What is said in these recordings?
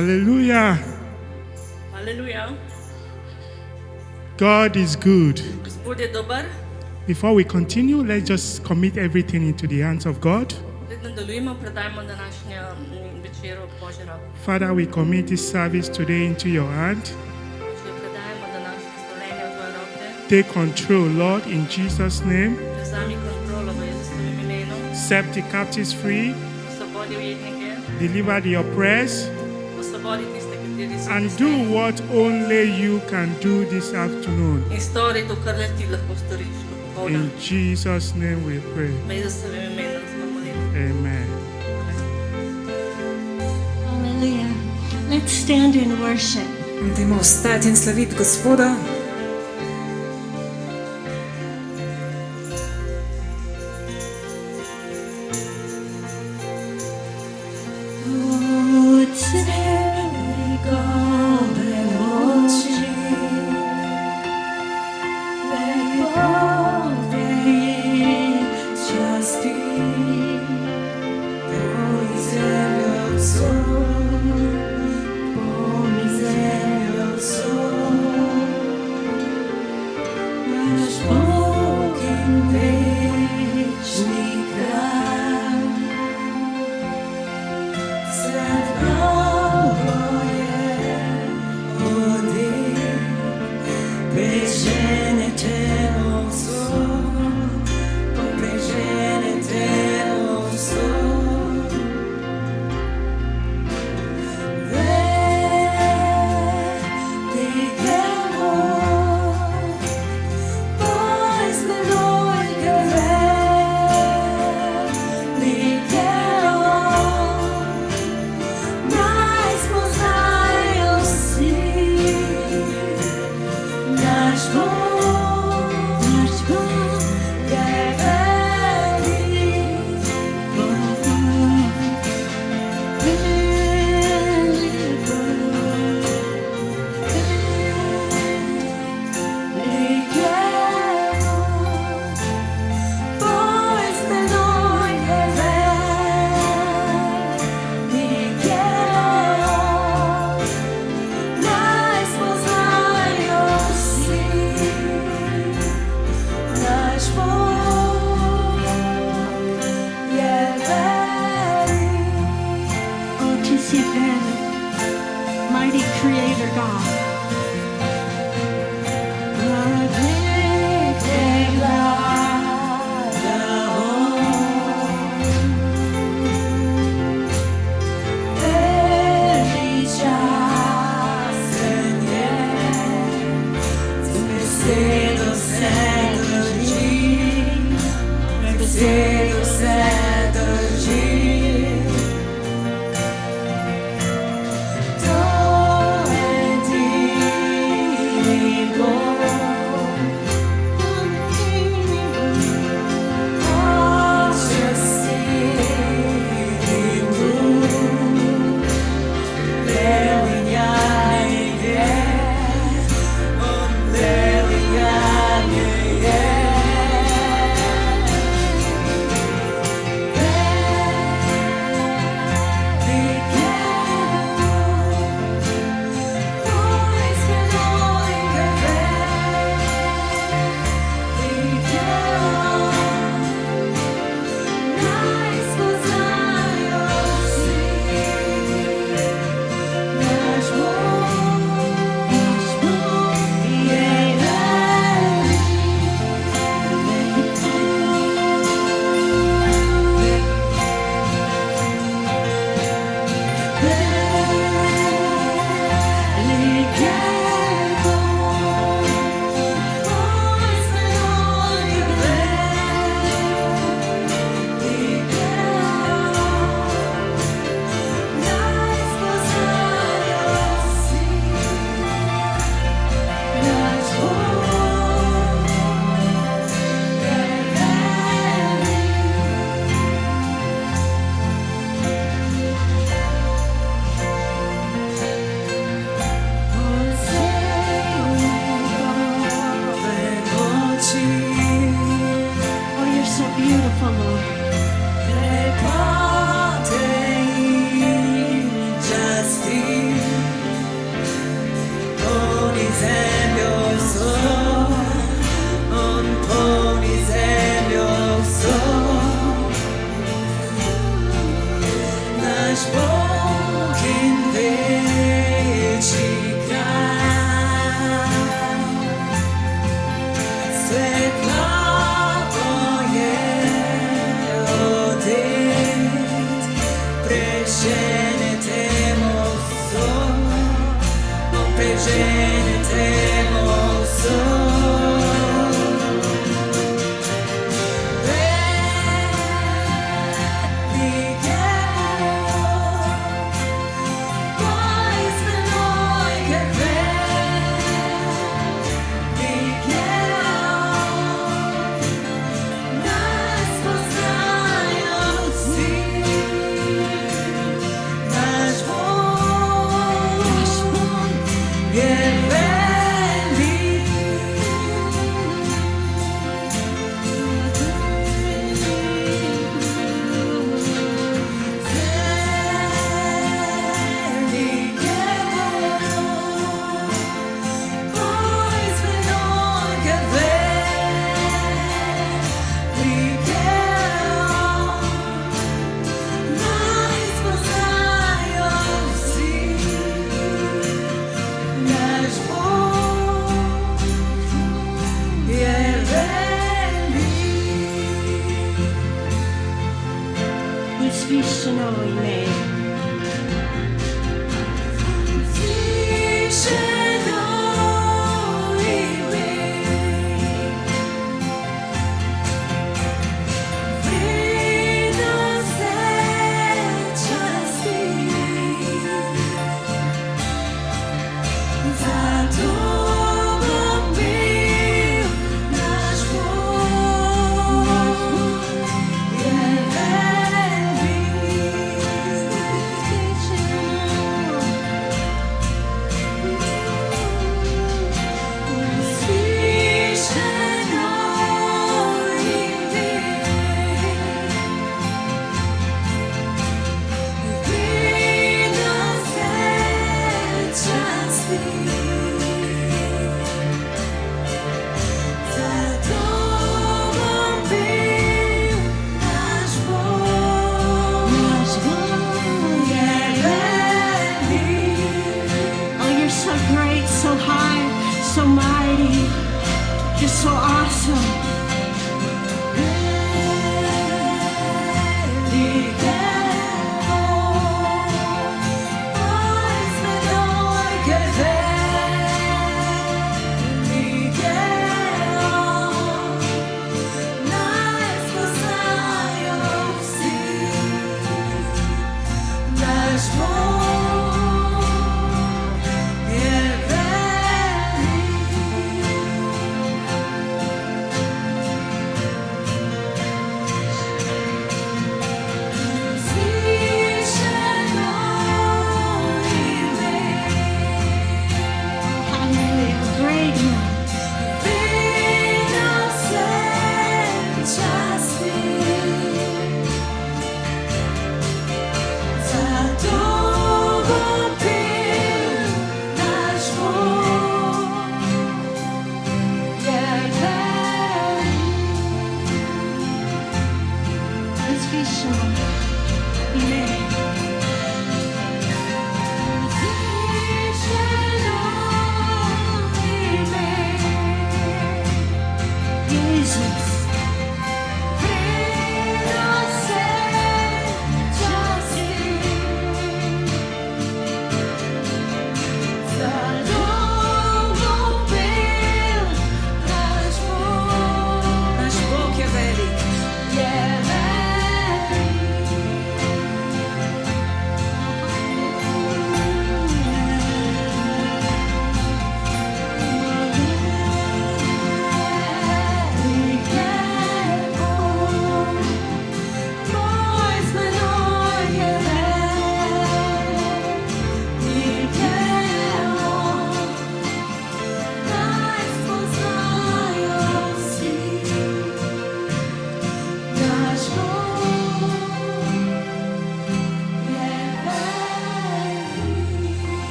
Hallelujah. Hallelujah. God is good. Gospod je dober. Before we continue, let's just commit everything into the hands of God. Preden nadaljujemo, predajmo današnjo večero v Božje roke. Father, we commit this service today into your hand. Če predajemo današnje slavljenje v tvoje roke, Take control, Lord, in Jesus' name. prevzemi kontrolo v Jezusovem imenu. Set the captives free. Osvobodi ujetnike, Deliver the oppressed. osvobodi tiste, kateri so And do prisilni. what only you can do this afternoon. In stori to, kar le ti lahko storiš. In Jesus' name we pray. V Jezusovem imenu smo molili. Amen. Hallelujah. Let's stand in worship. Dajmo vstati in slaviti Gospoda. Mighty Creator God. To je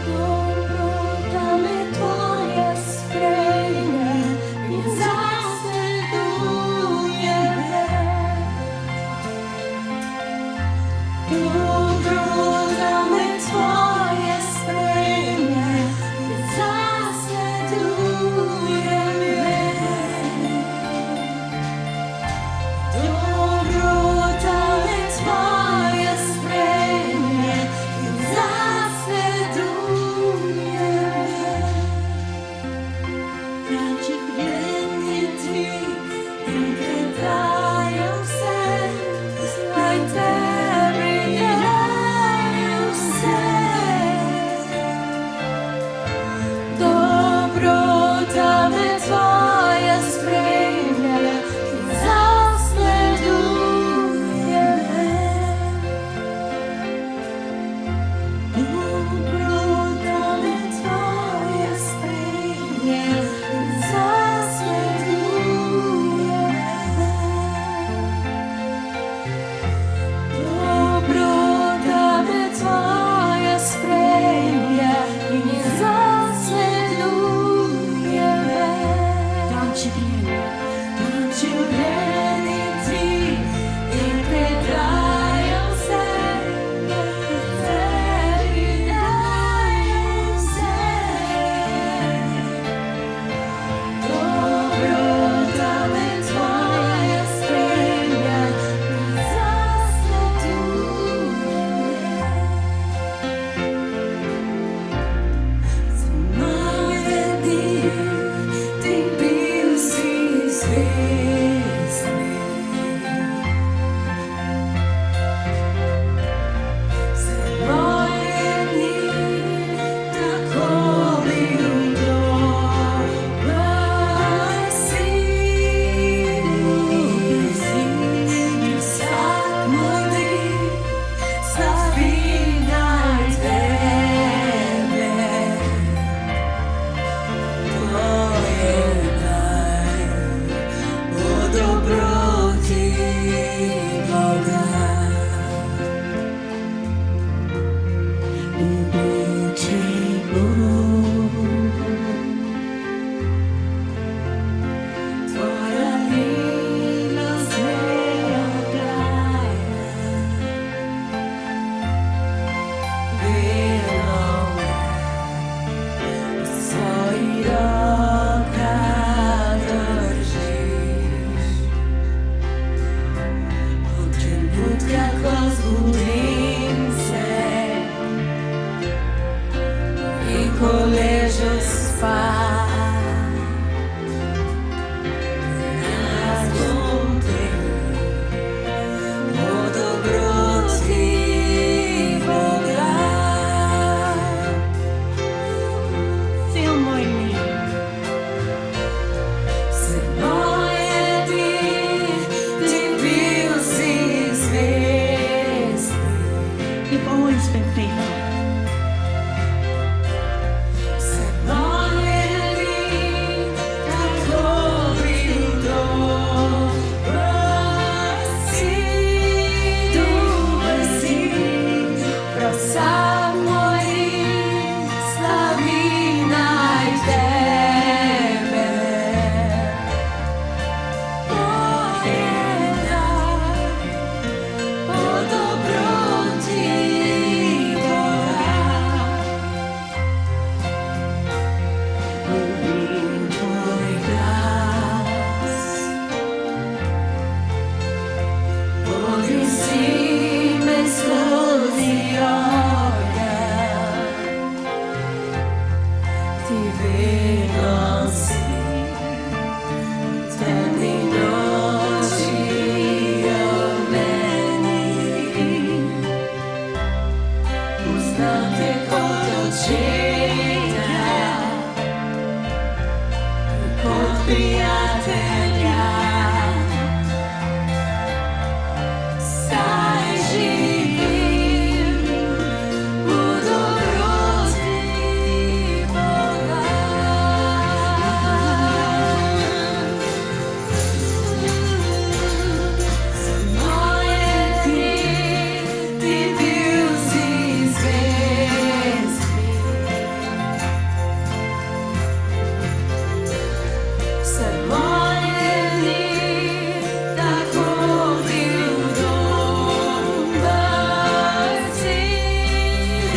Dobro, dame tvoje ležo spat. Jaz bom pel o dobroti Boga. Fill my need. Vse moje dni ti bil si zvest. You've always been faithful. Vse moje dni tako bil dober si, prav sam moj slavi naj tebe. O dobroti Boga. Ljubim tvoj glas. Vodi si me skozi ogenj. Ti vedno si v temni noči ob meni. Poznam te kot očeta, kot prijatelja. Saj živim v dobroti Boga. Za moje dni ti bil si zvest. Vse moje dni tako bil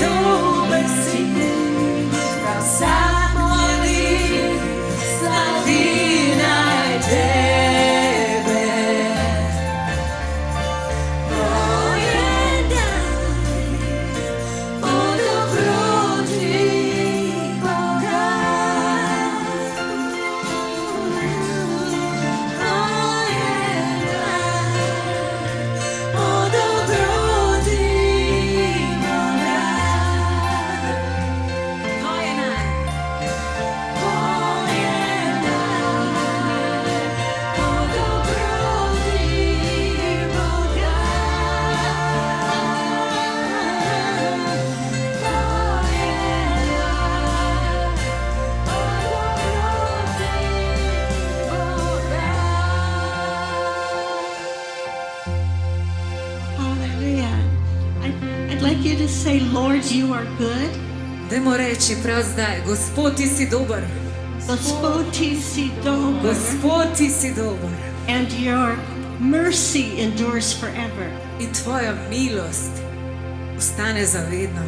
dober si, prav sam moj slavi naj tebe. Moje dani o dobroti Boga. Hallelujah. I'd like you to say, Lord, you are good. Dajmo reči prav zdaj, Gospod ti si dober, Gospod ti si dober. Gospod ti si dober And your mercy endures forever. in tvoja milost ostane zavedno.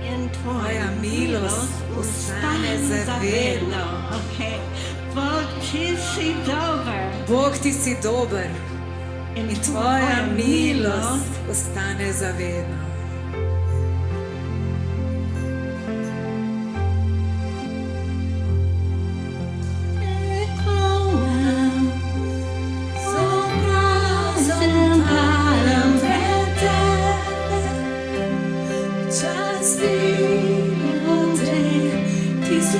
In Tvoja milost ostane zavedno. Okay. Bog ti si dober. Bog ti si dober In in tvoja milost ostane zavedno. Ti si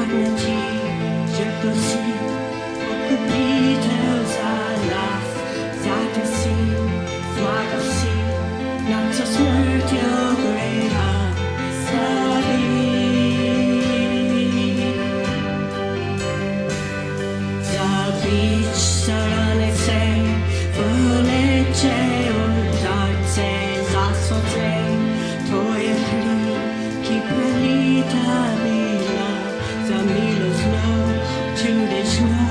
dignity, jealousy, occupitos alas, zadosi, złagosi, na co śmierć ogrywa, slawi. Zabić saranice, wylecie udarce, zasoce, twoje pliki prelita mila, za milost czudesną.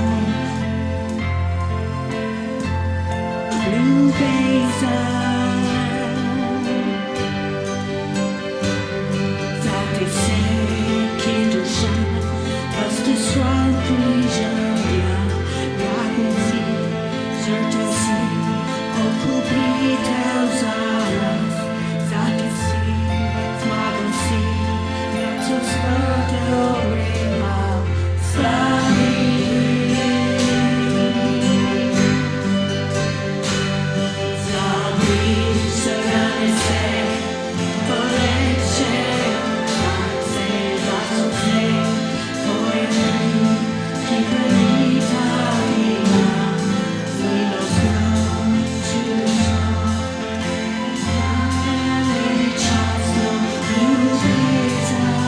Lubeza, za ty wszelkie dusza, proste słodkie diagnozy, certainty, occupitel zaraz, zatisy, zmagosy, na co smrte ogrywa, slawi. Zabić saranice, polecie, tace, zasoce, twoje pliki prelita mila, milost czudesną. Czasno lubeza.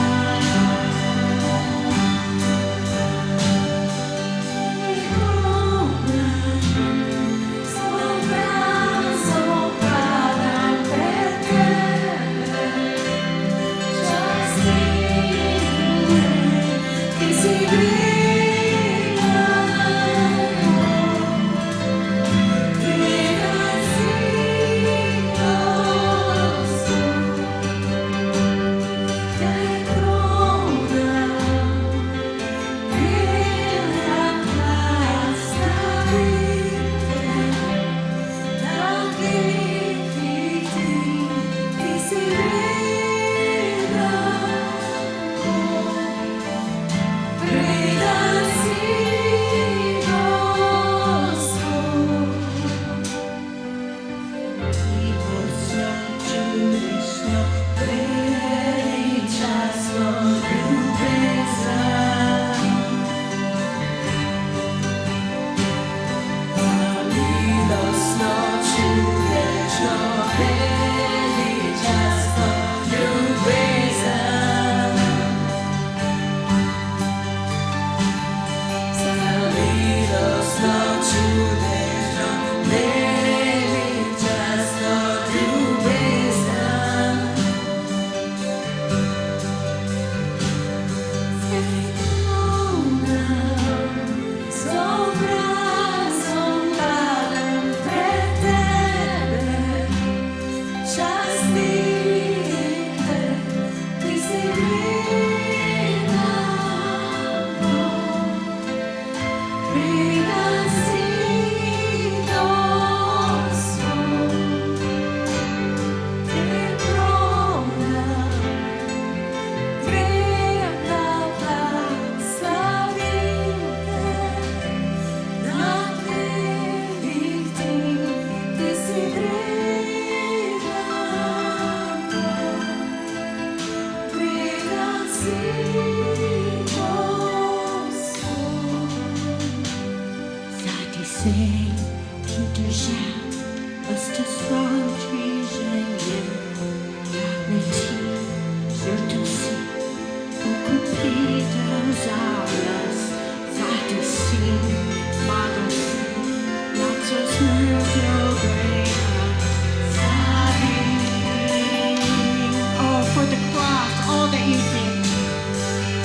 Oh, for the cross, all that you did.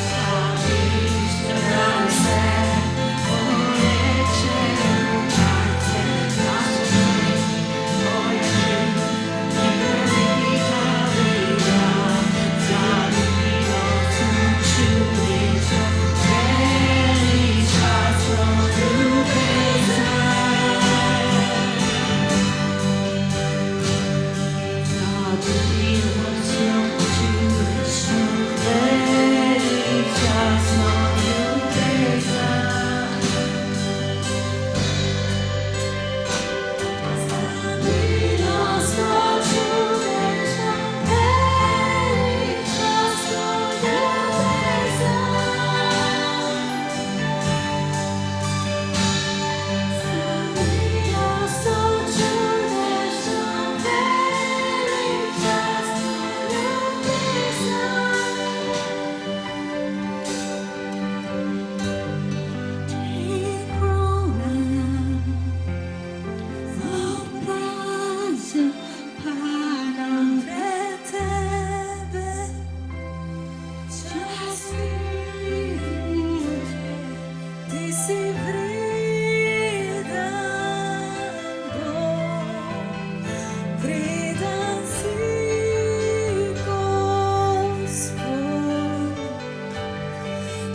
Zabić saranice, polecie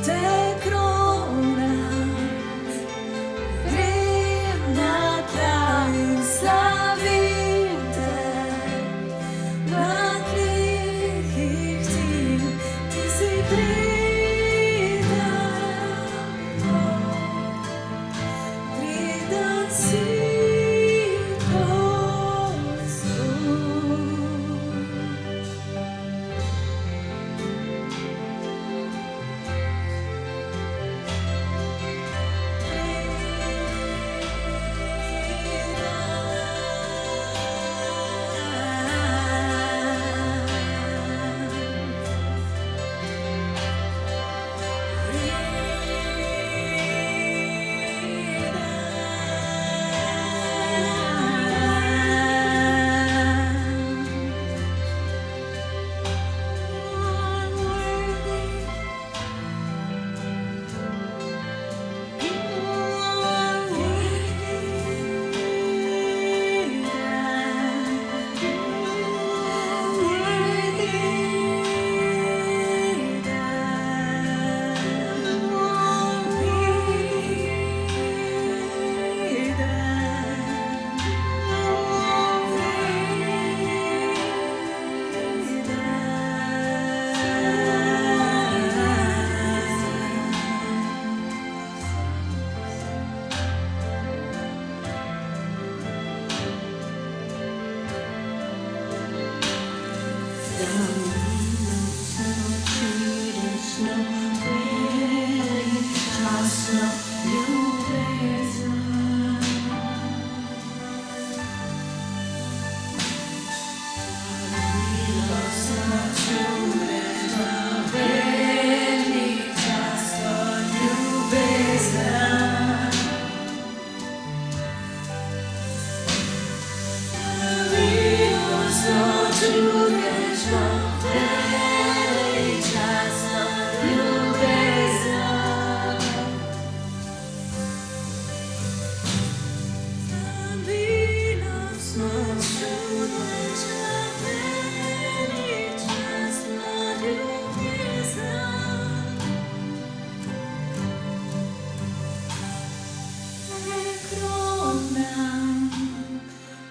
te kronam. Grem na tla in slavim te. Na tleh ihtim ti si vredan si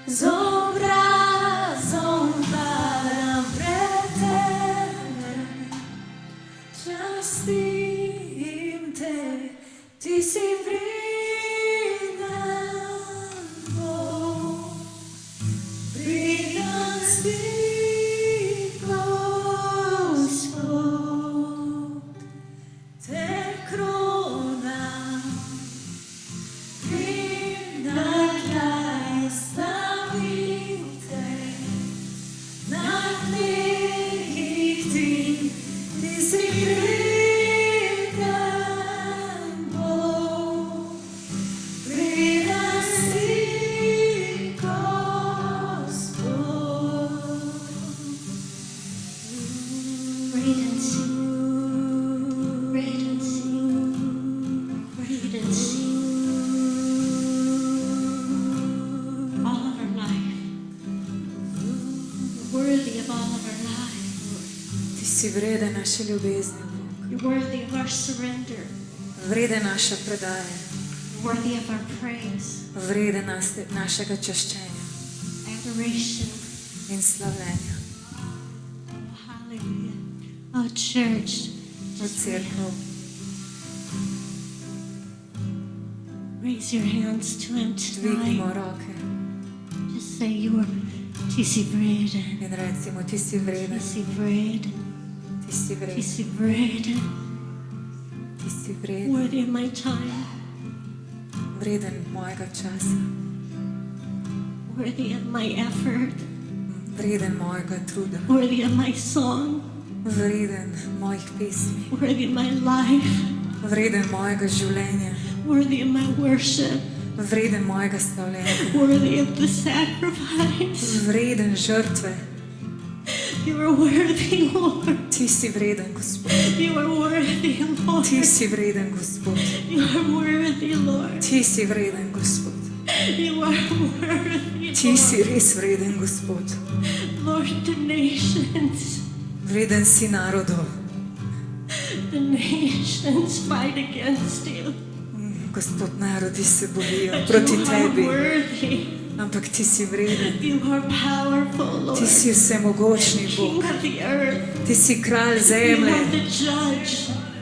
z obrazom padam pred tebe, častim te, ti si vredan Bog, vredan si Gospod, te kronam, na kraj stavim te, na tleh ihtim ti si vredan Bog, vredan si Gospod. Great and sing, great and sing, great and sing. All of our life, you're worthy of all of our life, Lord. Ti si vreden naše ljubezni, Bog. You're worthy of our surrender. Vreden naše predaje, You're worthy of our praise, vreden našega čaščenja adoration. in slavljenja. Hallelujah. Oh, church, V cerkev raise your hands to Him dvignimo tonight. roke Just say, You are Tisi vreden, in recimo, ti si vreden, Tisi vreden, ti si vreden, Tisi vreden. ti si vreden, Worthy of my time, vreden mojega časa, worthy of my effort, vreden mojega truda, worthy of my song, vreden mojih pesmi, worthy of my life, vreden mojega življenja, worthy of my worship, vreden mojega slavljenja, worthy of the sacrifice. vreden žrtve. You are worthy, Lord. Ti si vreden, Gospod. You are worthy, Lord. Ti si vreden, Gospod. You are worthy, Lord. Ti si vreden, Gospod. You are worthy, Ti si Lord. res vreden, Gospod. Lord, the nations, Vreden si narodov. The nations fight against you. Gospod, narodi se borijo But proti you are tebi, worthy. ampak ti si vreden. You are powerful, Lord. Ti si vsemogočni King Bog. of the earth. Ti si kralj You zemlje. are the judge.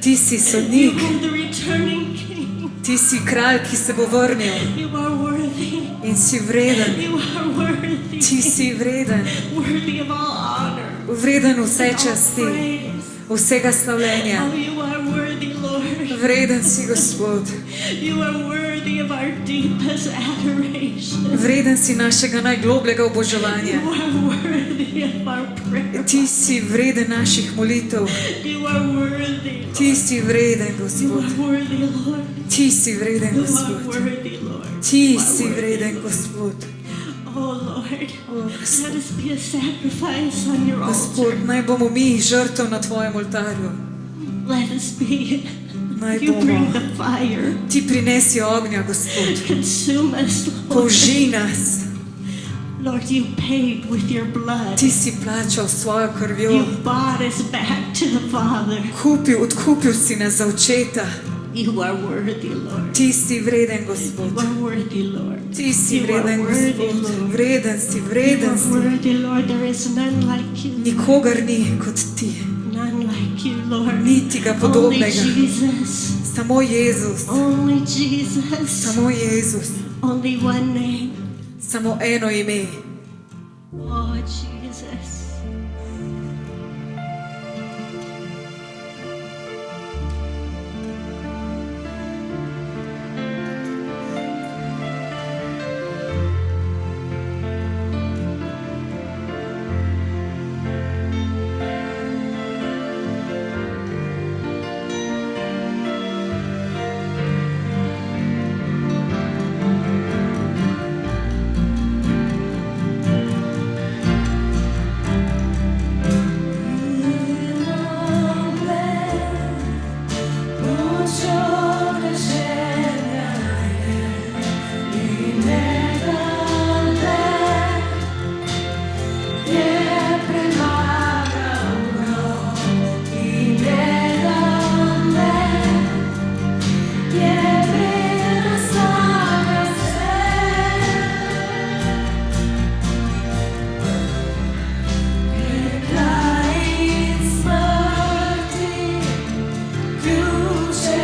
Ti si You sodnik. are the returning king. Ti si kralj, ki se bo vrnil You are worthy. in si vreden. You are worthy. Ti si vreden. Worthy of all honor. Vreden vse all časti, praise. vsega slavljenja. Oh, you are worthy, Lord. Vreden si, Gospod. You are worthy of our deepest adoration. Vreden si našega najglobljega oboževanja. You are worthy of our prayer. Ti si vreden naših molitev. You are worthy. Ti si vreden, You Gospod. are worthy, Lord. Ti si vreden, You are Gospod. worthy, Lord. Ti You are si worthy. vreden, Gospod. Oh, Lord. O, Gospod. Let us be a sacrifice on your Gospod, altar. naj bomo mi žrtev na tvojem oltarju. Let us be. Naj You bring bomo. the fire. Ti prinesi ognja, Gospod. Consume us, Lord. Polži nas. Lord, you paid with your blood. Ti si plačal s svojo krvjo. You bought us back to the Father. Odkupil si nas za očeta. You are worthy, Lord. Ti si vreden, You Gospod. are worthy, Lord. Ti si You are vreden, worthy, Gospod. Lord. Vreden si, You vreden are si. worthy, Lord. There is none like you. Nikogar ni kot ti. None like you, Lord. Niti ga Only podobnega. Jesus. Samo Jezus. Only Jesus. Samo Jezus. Only one name. Samo eno ime. Oh, Jesus. Smrti, ključe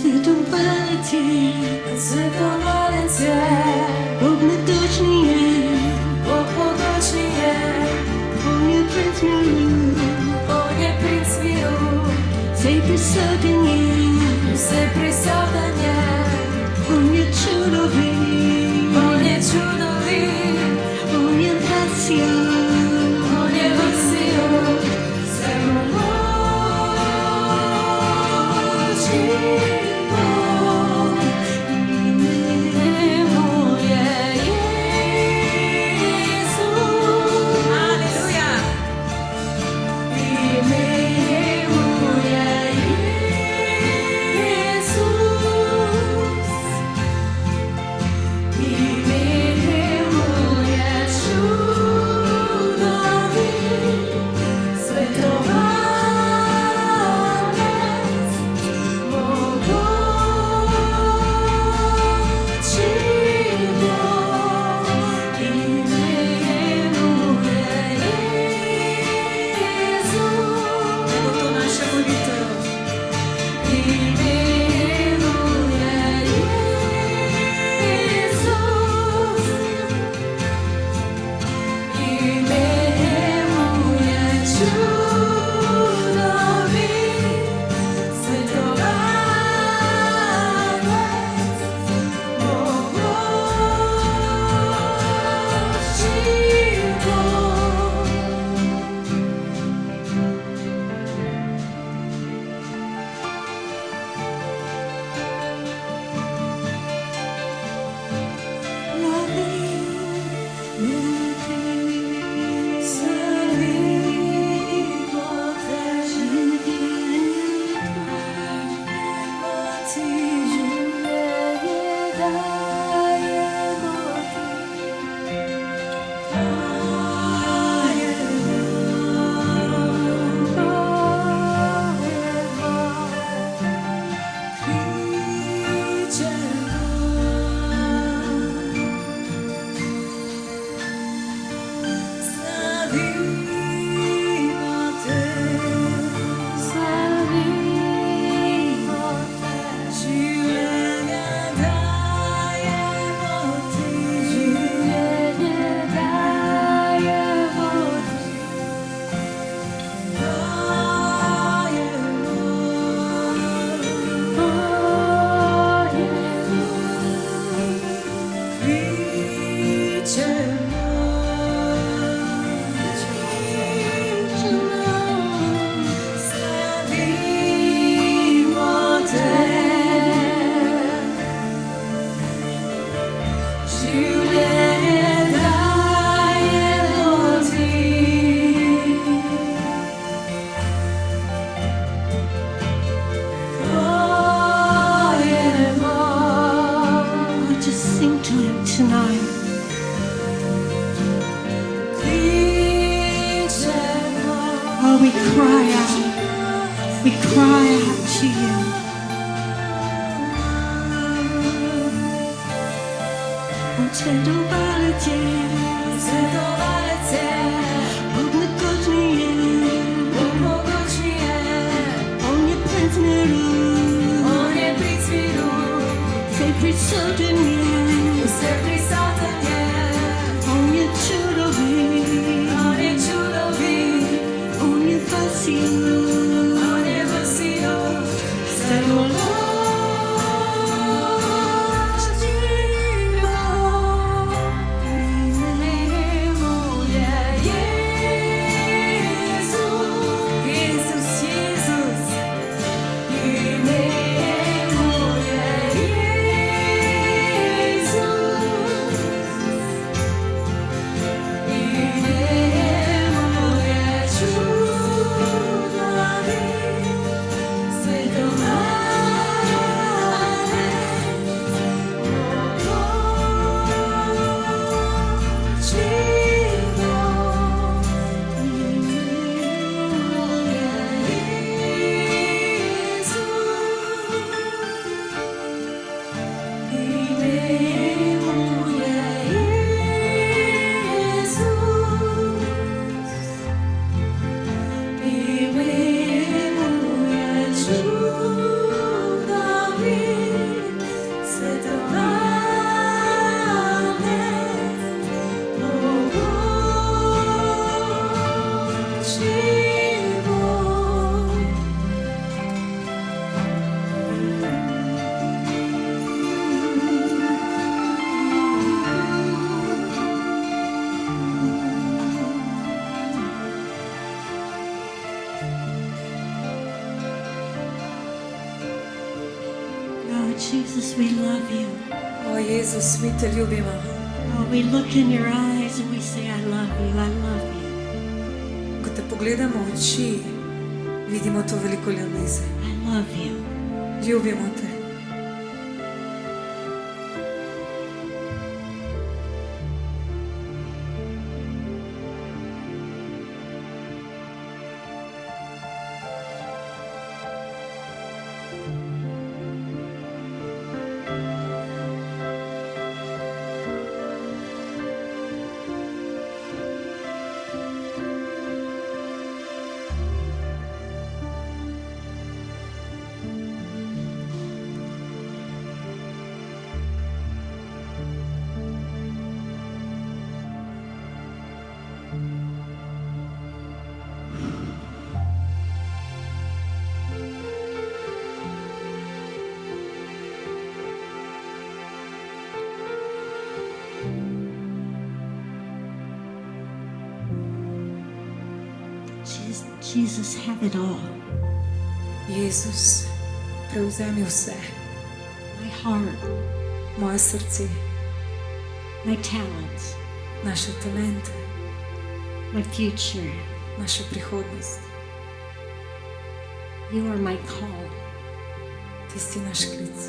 Святовалице, Святовалице, Бог недочний є, Бог подочний є, Он є принц миру, Он є принц миру, цей присутній є, все присядання, Он є чудовий, Он є чудовий, Он є пасіо, Он є весіло, все молодший Бог, йому є Ісус. Алілуя! Йому є Ісус. Oh, just sing to Him tonight. Oh, we cry out to You. Oh, Святовалице, Бог недочний є, Он є принц миру, цей присутній є, Он є чудовий, Он є пасіо, все молодший Jesus, we love you. O Jezus, mi te ljubimo. Oh, we look in your eyes and we say, I love you, I love you, Ko te pogledamo v oči, vidimo to veliko ljubezen. I love you. Ljubimo te. Jesus, have it all. Jezus, prevzemi vse. My heart, Moje srce, my talents, naše talente, my future. našo prihodnost. You are my call. Ti si naš klic.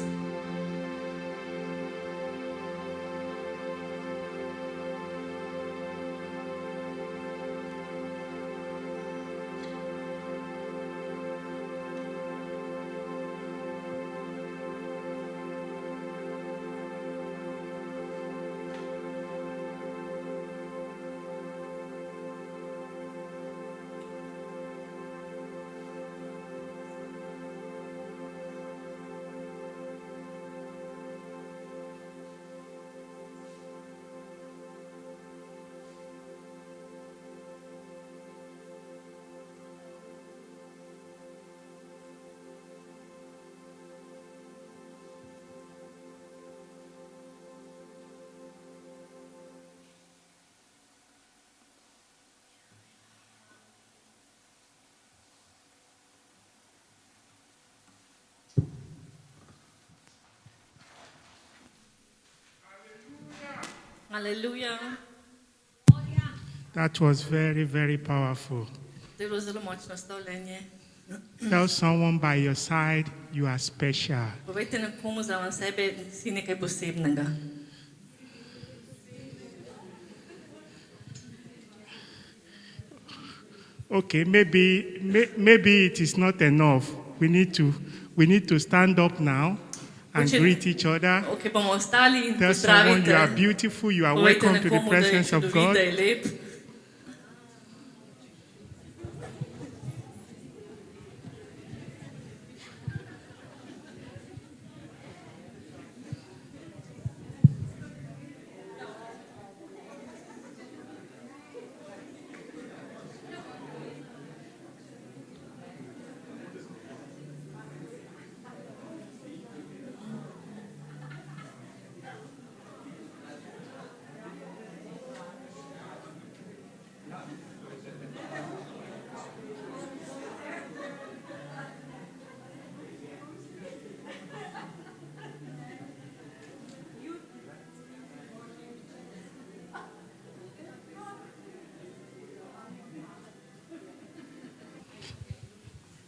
Hallelujah. That was very, very powerful. To je bilo zelo močno stavljenje. Tell someone by your side you are special. Povejte nekomu zraven sebe, da si nekaj posebnega. Okay, maybe it is not enough. We need to stand up now and greet each other. Ok, bomo ostali in Tell someone pozdravite. you are beautiful, you are Povejte welcome to the nekomu, da je presence of čudovit, God. da je lep.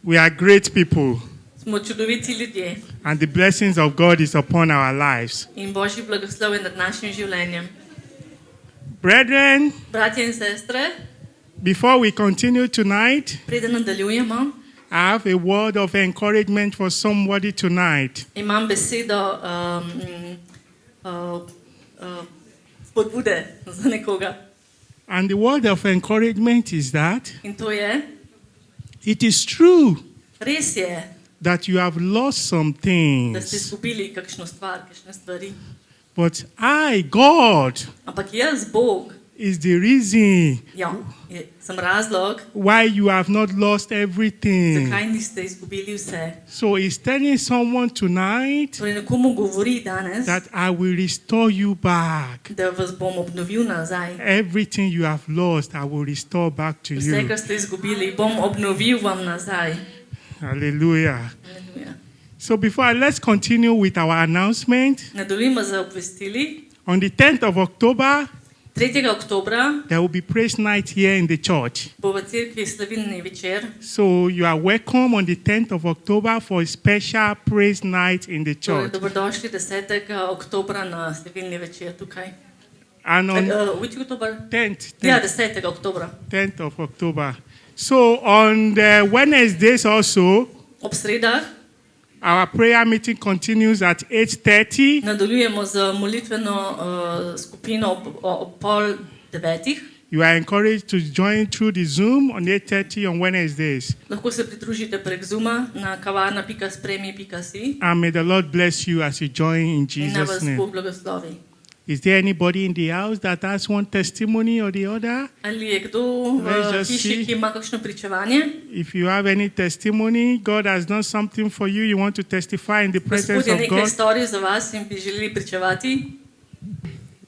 We are great people, Smo čudoviti ljudje and the blessings of God is upon our lives. in Božji blagoslov je nad našim življenjem. Brethren, Bratje in sestre, before we continue tonight, preden nadaljujemo, I have a word of encouragement for somebody tonight. imam besedo spodbude za nekoga. And the word of encouragement is that In to je, it is true res je, that you have lost some da ste things, izgubili kakšno stvar, kakšne stvari. but I, God, Ampak jaz, Bog, is the reason ja, sem razlog, why you have not lost everything. zakaj niste izgubili vse. So he's telling someone tonight Torej nekomu govori danes, that I will restore you back. da vas bom obnovil nazaj. Everything you have lost, I will restore back to Vse, you. kar ste izgubili, bom obnovil vam nazaj. Hallelujah. Haleluja. So let's continue with our announcement. Nadaljujemo z obvestili. On the 10th of October, 3. oktobra there will be praise night here in the church. bo v cerkvi slavilni večer. So you are welcome on the 10th of October for a special praise night in the Torej, church. dobrodošli 10. oktobra na slavilni večer tukaj. And on Which oktober? 10th, Ja, 10. oktobra. 10th of October. So on the Wednesdays also, Ob sredah our prayer meeting continues at 8:30. nadaljujemo z molitveno skupino ob pol 9. You are encouraged to join through the Zoom on 8:30 on Wednesdays. Lahko se pridružite prek Zooma na kavarna.spremi.si And may the Lord bless you as you join in in naj vas Jesus' name. Bog blagoslovi. Is there anybody in the house that has one testimony or the other? Ali je kdo Let's v just hiši, see. ki ima kakšno pričevanje? If you have any testimony, God has done something for you, you want to testify in the Gospod presence je of nekaj God. storil za vas in bi želeli pričevati.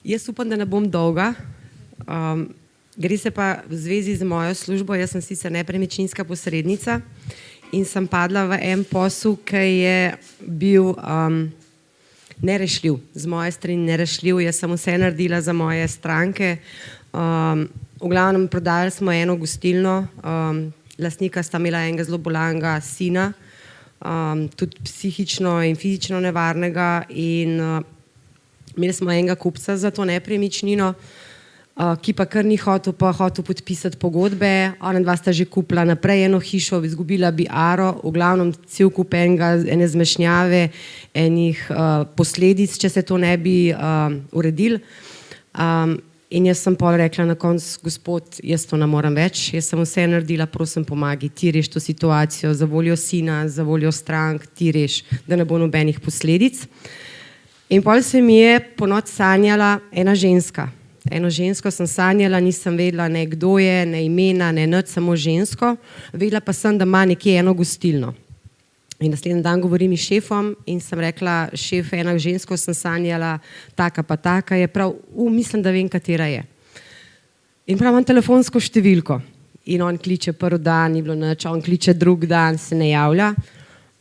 Jaz upam, da ne bom dolga. Gre se pa v zvezi z mojo službo. Jaz sem sicer nepremičninska posrednica in sem padla v en posel, ki je bil nerešljiv, z moje strani nerešljiv. Jaz sem vse naredila za moje stranke. V glavnem prodajali smo eno gostilno, lastnika sta imela enega zelo bolanega sina, tudi psihično in fizično nevarnega, in imeli smo enega kupca za to nepremičnino, ki pa kar ni hotel podpisati pogodbe. Ona dva sta že kupila naprej eno hišo, izgubila bi aro, v glavnem cel kup ene zmešnjave, enih posledic, če se to ne bi uredil. In jaz sem pol rekla na koncu: gospod, jaz to ne morem več, jaz sem vse naredila, prosim pomagi, ti reš to situacijo, za voljo sina, za voljo strank, ti reš, da ne bo nobenih posledic. In pol se mi je ponoči sanjala ena ženska. Eno žensko sem sanjala, nisem vedela ne kdo je, ne imena, ne nič, samo žensko. Vedela pa sem, da ima nekje eno gostilno. In naslednji dan govorim s šefom in sem rekla: šef, eno žensko sem sanjala, taka pa taka je, prav, mislim, da vem, katera je. In prav imam telefonsko številko. In on kliče prvi dan, ni bilo nič, on kliče drugi dan, se ne javlja.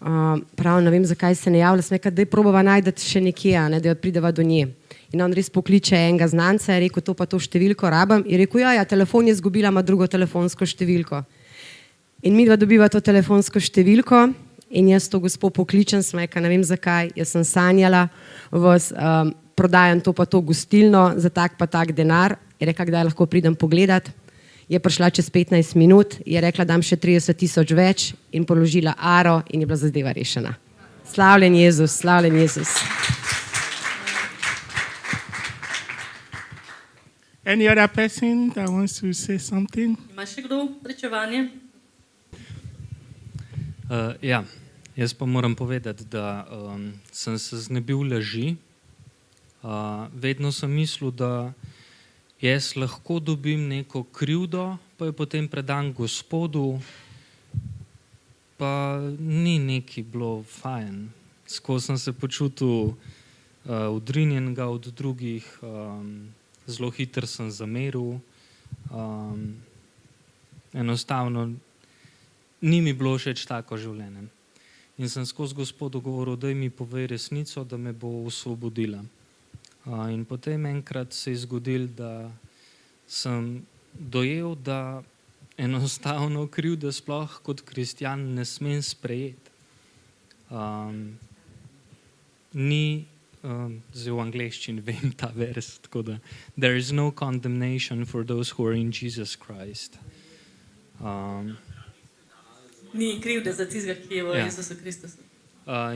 Prav, ne vem, zakaj se ne javlja, sem rekla, da je probava najdete še nekje, ne, da prideva do nje. In on res pokliče enega znanca, je rekel: to pa to številko rabim. Je rekel: ja, telefon je izgubila, ima drugo telefonsko številko. In midva dobiva to telefonsko številko in jaz to gospo pokličem, sem rekla: ne vem zakaj, jaz sem sanjala, prodajam to pa to gostilno za tak pa tak denar. Je rekla: kdaj lahko pridem pogledat? Je prišla čez 15 minut, je rekla: dam še 30,000 več, in položila aro in je bila zadeva rešena. Slavljen Jezus, slavljen Jezus. Any other person that wants to say something? Ima še kdo pričevanje? Ja, jaz pa moram povedati, da sem se znebil laži. Vedno sem mislil, da jaz lahko dobim neko krivdo, pa jo potem predam Gospodu, pa ni neki bilo fajn. Skozi sem se počutil odrinjenega od drugih, zelo hitro sem zameril, enostavno ni mi bilo všeč tako življenje. In sem skozi Gospodu govoril: daj mi povej resnico, da me bo osvobodila. In potem enkrat se je zgodilo, da sem dojel, da enostavno krivde sploh kot kristjan ne smem sprejeti. Zdaj v angleščini vem ta vers, tako da: there is no condemnation for those who are in Jesus Christ. Ni krivde za tistega, ki je v Ja. Jezusu Kristusu.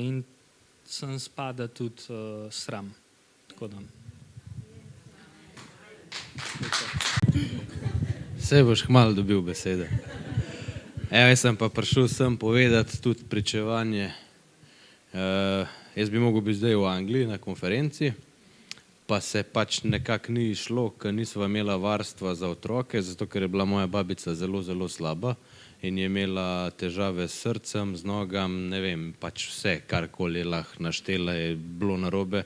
In sem spada tudi sram. Tako da. Saj boš kmalu dobil besede. Jaz sem pa prišel sem povedati tudi pričevanje. Jaz bi mogel biti zdaj v Angliji na konferenci, pa se pač nekako ni išlo, ker nisva imela varstva za otroke, zato ker je bila moja babica zelo, zelo slaba in je imela težave s srcem, z nogam, ne vem, pač vse, karkoli je lahko naštela, je bilo narobe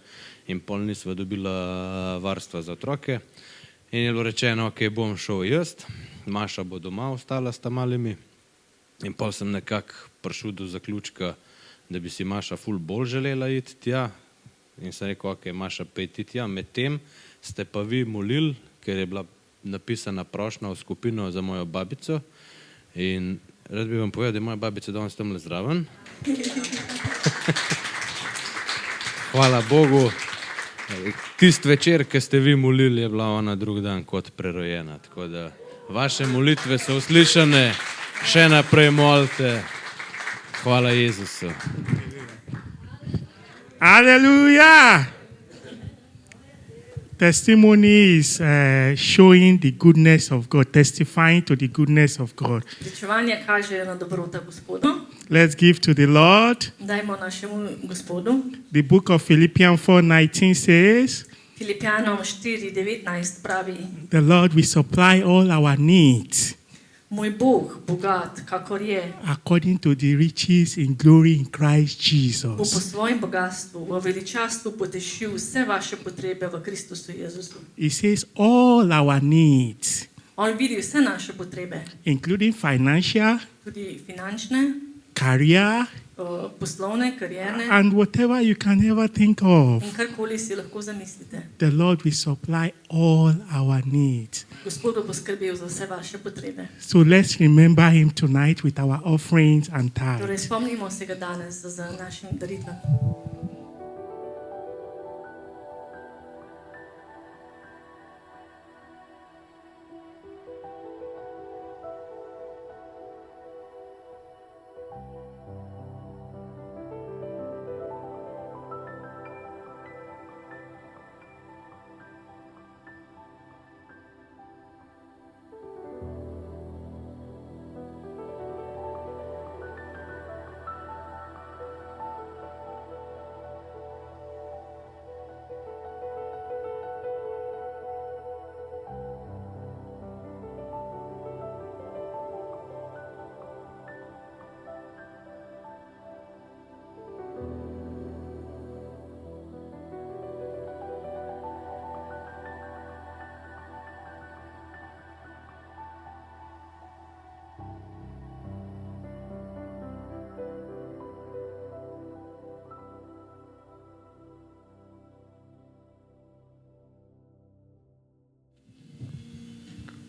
in pol nisva dobila varstva za otroke. In je bilo rečeno: ok, bom šel jaz, Maša bo doma ostala s ta malimi. In pol sem nekako prišel do zaključka, da bi si Maša ful bolj želela iti tja. In sem rekel, ok, Maša, pej ti tja. Medtem ste pa vi molili, ker je bila napisana prošnja v skupino za mojo babico. In rad bi vam povedal, da je moja babica danes tamle zraven. Hvala Bogu. Tist večer, ki ste vi molili, je bila ona drug dan kot prerojena. Tako da vaše molitve so uslišane, še naprej molite. Hvala Jezusu. Hallelujah! Testimony is showing the goodness of God, testifying to the goodness of God. Pričevanje kaže na dobrota Gospodu. Let's give to the Lord. Dajmo našemu Gospodu. The book of Philippians 4:19 says, Filipijanom 4:19 pravi: the Lord will supply all our needs Moj Bog, bogat, kakor je, according to the riches in glory in Christ bo po Jesus. svojem bogatstvu v veličastvu potešil vse vaše potrebe v Kristusu Jezusu. He says all our needs, On vidi vse naše potrebe, including financial, tudi finančne, career, poslovne, karierne and whatever you can ever think of. in karkoli si lahko zamislite. The Lord will supply all our needs. Gospod bo poskrbel za vse vaše potrebe. So let's remember Him tonight with our offerings and Torej, tithes. spomnimo se ga danes z našim daritvam.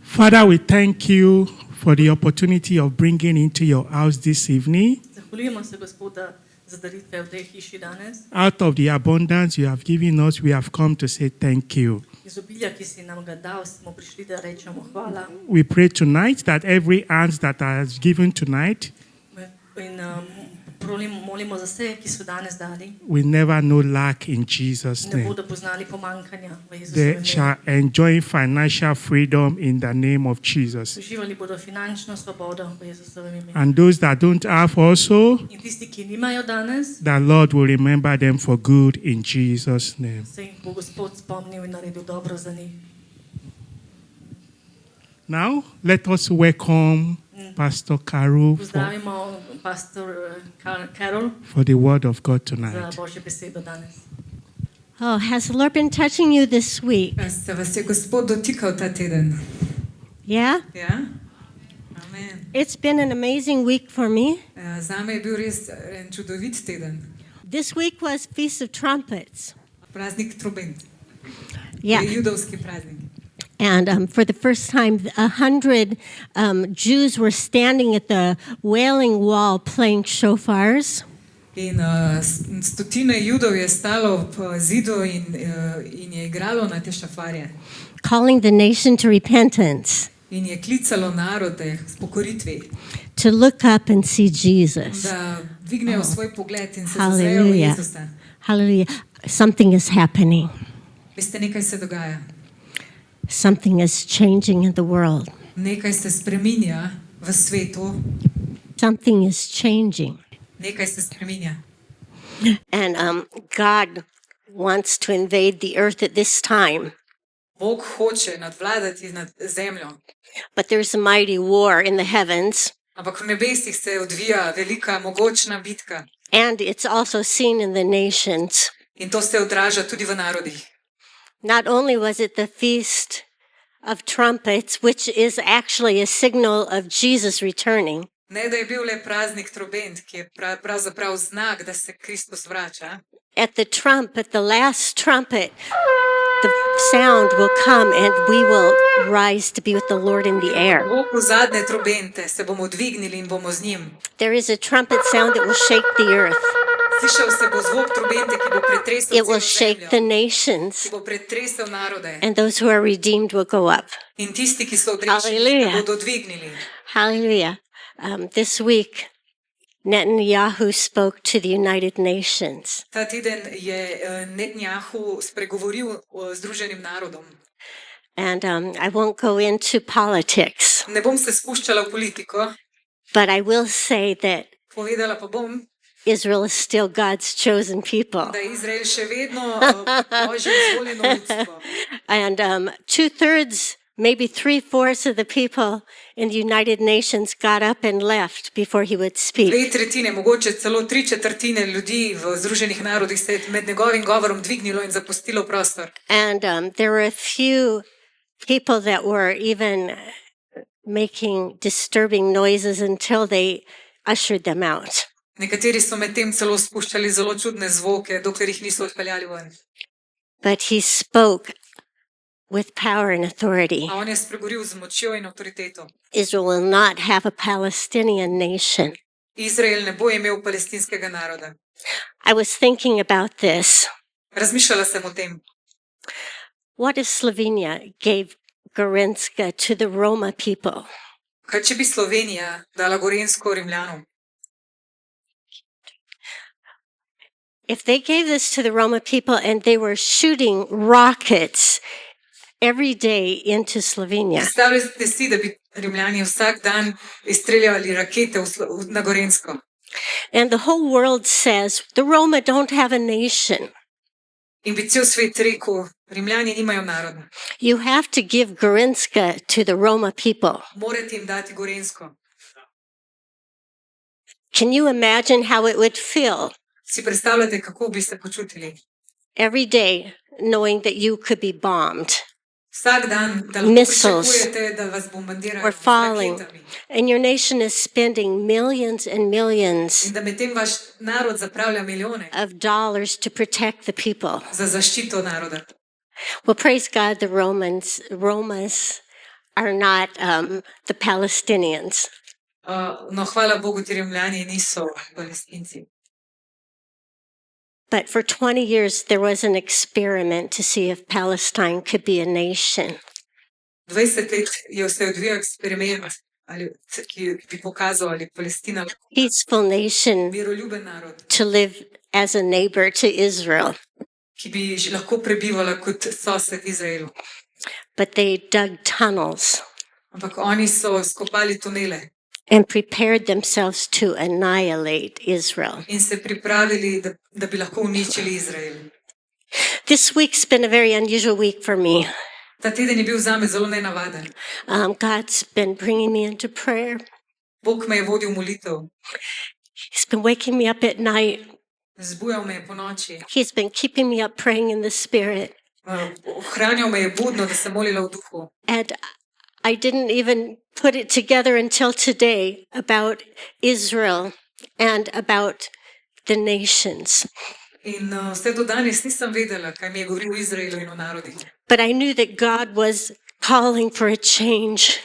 Father, we thank you for the opportunity of bringing into your house this evening. Zahvaljujemo se Gospoda za daritve v tej hiši danes. Out of the abundance you have given us, we have come to say thank you. Iz obilja, ki si nam ga dal, smo prišli, da rečemo hvala. We pray tonight that every hand that is given tonight In molimo za vse, ki so danes dali, will never know lack in Jesus' ne name. bodo poznali pomankanja v They Jezusovem imenu. shall enjoy financial freedom in the name of Jesus. Uživali bodo finančno svobodo v Jezusovem imenu. And those that don't have also, In tisti, ki nimajo danes, the Lord will remember them for good in Jesus' name. se jih bo Gospod spomnil in naredil dobro za njih. Now, let us welcome Pastor Karu for, Pozdravimo pastor Carol for the word of God za tonight. Božjo besedo danes. Oh, has the Lord been touching you this week? Se vas je Gospod dotikal ta teden? Yeah? Ja? Amen. It's been an amazing week for me. Zame je bil res en čudovit teden. This week was Feast of Trumpets. Praznik trobent. Yeah. Je judovski praznik. And for the first time, 100 Jews were standing at the Wailing Wall playing shofars. In stotine judov je stalo ob zidu in je igralo na te šafarje. Calling the nation to repentance, In je klicalo narode k pokoritvi, to look up and see Jesus. da dvignejo svoj pogled in se zazrejo v Hallelujah. Jezusa. Hallelujah. Something is happening. Veste, nekaj se dogaja. Something is changing in the world. Nekaj se spreminja v svetu. Something is changing. Nekaj se spreminja. And God wants to invade the earth at this time. Bog hoče nadvladati nad zemljo, But there's a mighty war in the heavens. ampak v nebesih se odvija velika, mogočna bitka. And it's also seen in the nations. In to se odraža tudi v narodih. Not only was it the Feast of Trumpets, which is actually a signal of Jesus returning, Ne, da je bil le praznik trobent, ki je pravzaprav znak, da se Kristus vrača. At the trump, at the last trumpet, the sound will come and we will rise to be with the Lord in the air. V zadnje trobente se bomo dvignili in bomo z njim. There is a trumpet sound that will shake the earth. Slišal se bo zvok trobente, ki bo pretresel It will celo shake the zemljo, nations, ki bo pretresel narode. and those who are redeemed will go up. In tisti, ki so odrešeni, Hallelujah. se bodo dvignili. Hallelujah. This week, Netanyahu spoke to the United Nations. Ta teden je Netanjahu spregovoril o Združenim narodom. And I won't go into politics, Ne bom se spuščala v politiko, but I will say that povedala pa bom, Israel is still God's chosen people. da je Izrael še vedno Božje izvoljeno ljudstvo. And 2/3, maybe 3/4 of the people in the United Nations got up and left before he would speak. 2/3, mogoče celo 3/4 ljudi v Združenih narodih se je med njegovim govorom dvignilo in zapustilo prostor. And there were a few people that were even making disturbing noises until they ushered them out. Nekateri so medtem celo spuščali zelo čudne zvoke, dokler jih niso odpeljali ven. But he spoke with power and authority. A on je spregovoril z močjo in avtoriteto. Israel will not have a Palestinian nation. Izrael ne bo imel palestinskega naroda. I was thinking about this. Razmišljala sem o tem. What if Slovenia gave Gorenska to the Roma people? Kaj če bi Slovenija dala Gorenjsko Rimljanom? If they gave this to the Roma people and they were shooting rockets every day into Slovenia, Predstavljajte si, da bi Rimljani vsak dan izstreljali rakete na Gorenjsko. and the whole world says the Roma don't have a nation, In bi cel svet rekel, Rimljani nimajo naroda. you have to give Gorenska to the Roma people. Morate jim dati Gorenjsko. Can you imagine how it would feel Si predstavljate, kako bi se počutili? every day knowing that you could be bombed Vsak dan, da lahko Missiles pričakujete, da vas bombardirajo or z falling, raketami. and your nation is spending millions and millions In da medtem vaš narod zapravlja milijone of dollars to protect the people. za zaščito naroda. Well, praise God, the Romas are not the Palestinians. No, hvala Bogu, ti Rimljani niso Palestinci. But for 20 years, there was an experiment to see if Palestine could be a nation. 20 let je se odvijal eksperiment, ki bi pokazal, ali je Palestina Peaceful nation miroljuben narod, to live as a neighbor to Israel. ki bi lahko prebivala kot sosed Izraelu. But they dug tunnels Ampak oni so skopali tunele and prepared themselves to annihilate Israel. in se pripravili, da bi lahko uničili Izrael. This week's been a very unusual week for me. Ta teden je bil zame zelo nenavaden. God's been bringing me into prayer. Bog me je vodil v molitev, He's been waking me up at night. zbujal me je po noči, He's been keeping me up praying in the Spirit. ohranjal me je budno, da sem molila v duhu. And I didn't even put it together until today about Israel and about the nations. In vse do danes nisem vedela, kaj mi je govoril o Izraelu in o narodih. But I knew that God was calling for a change.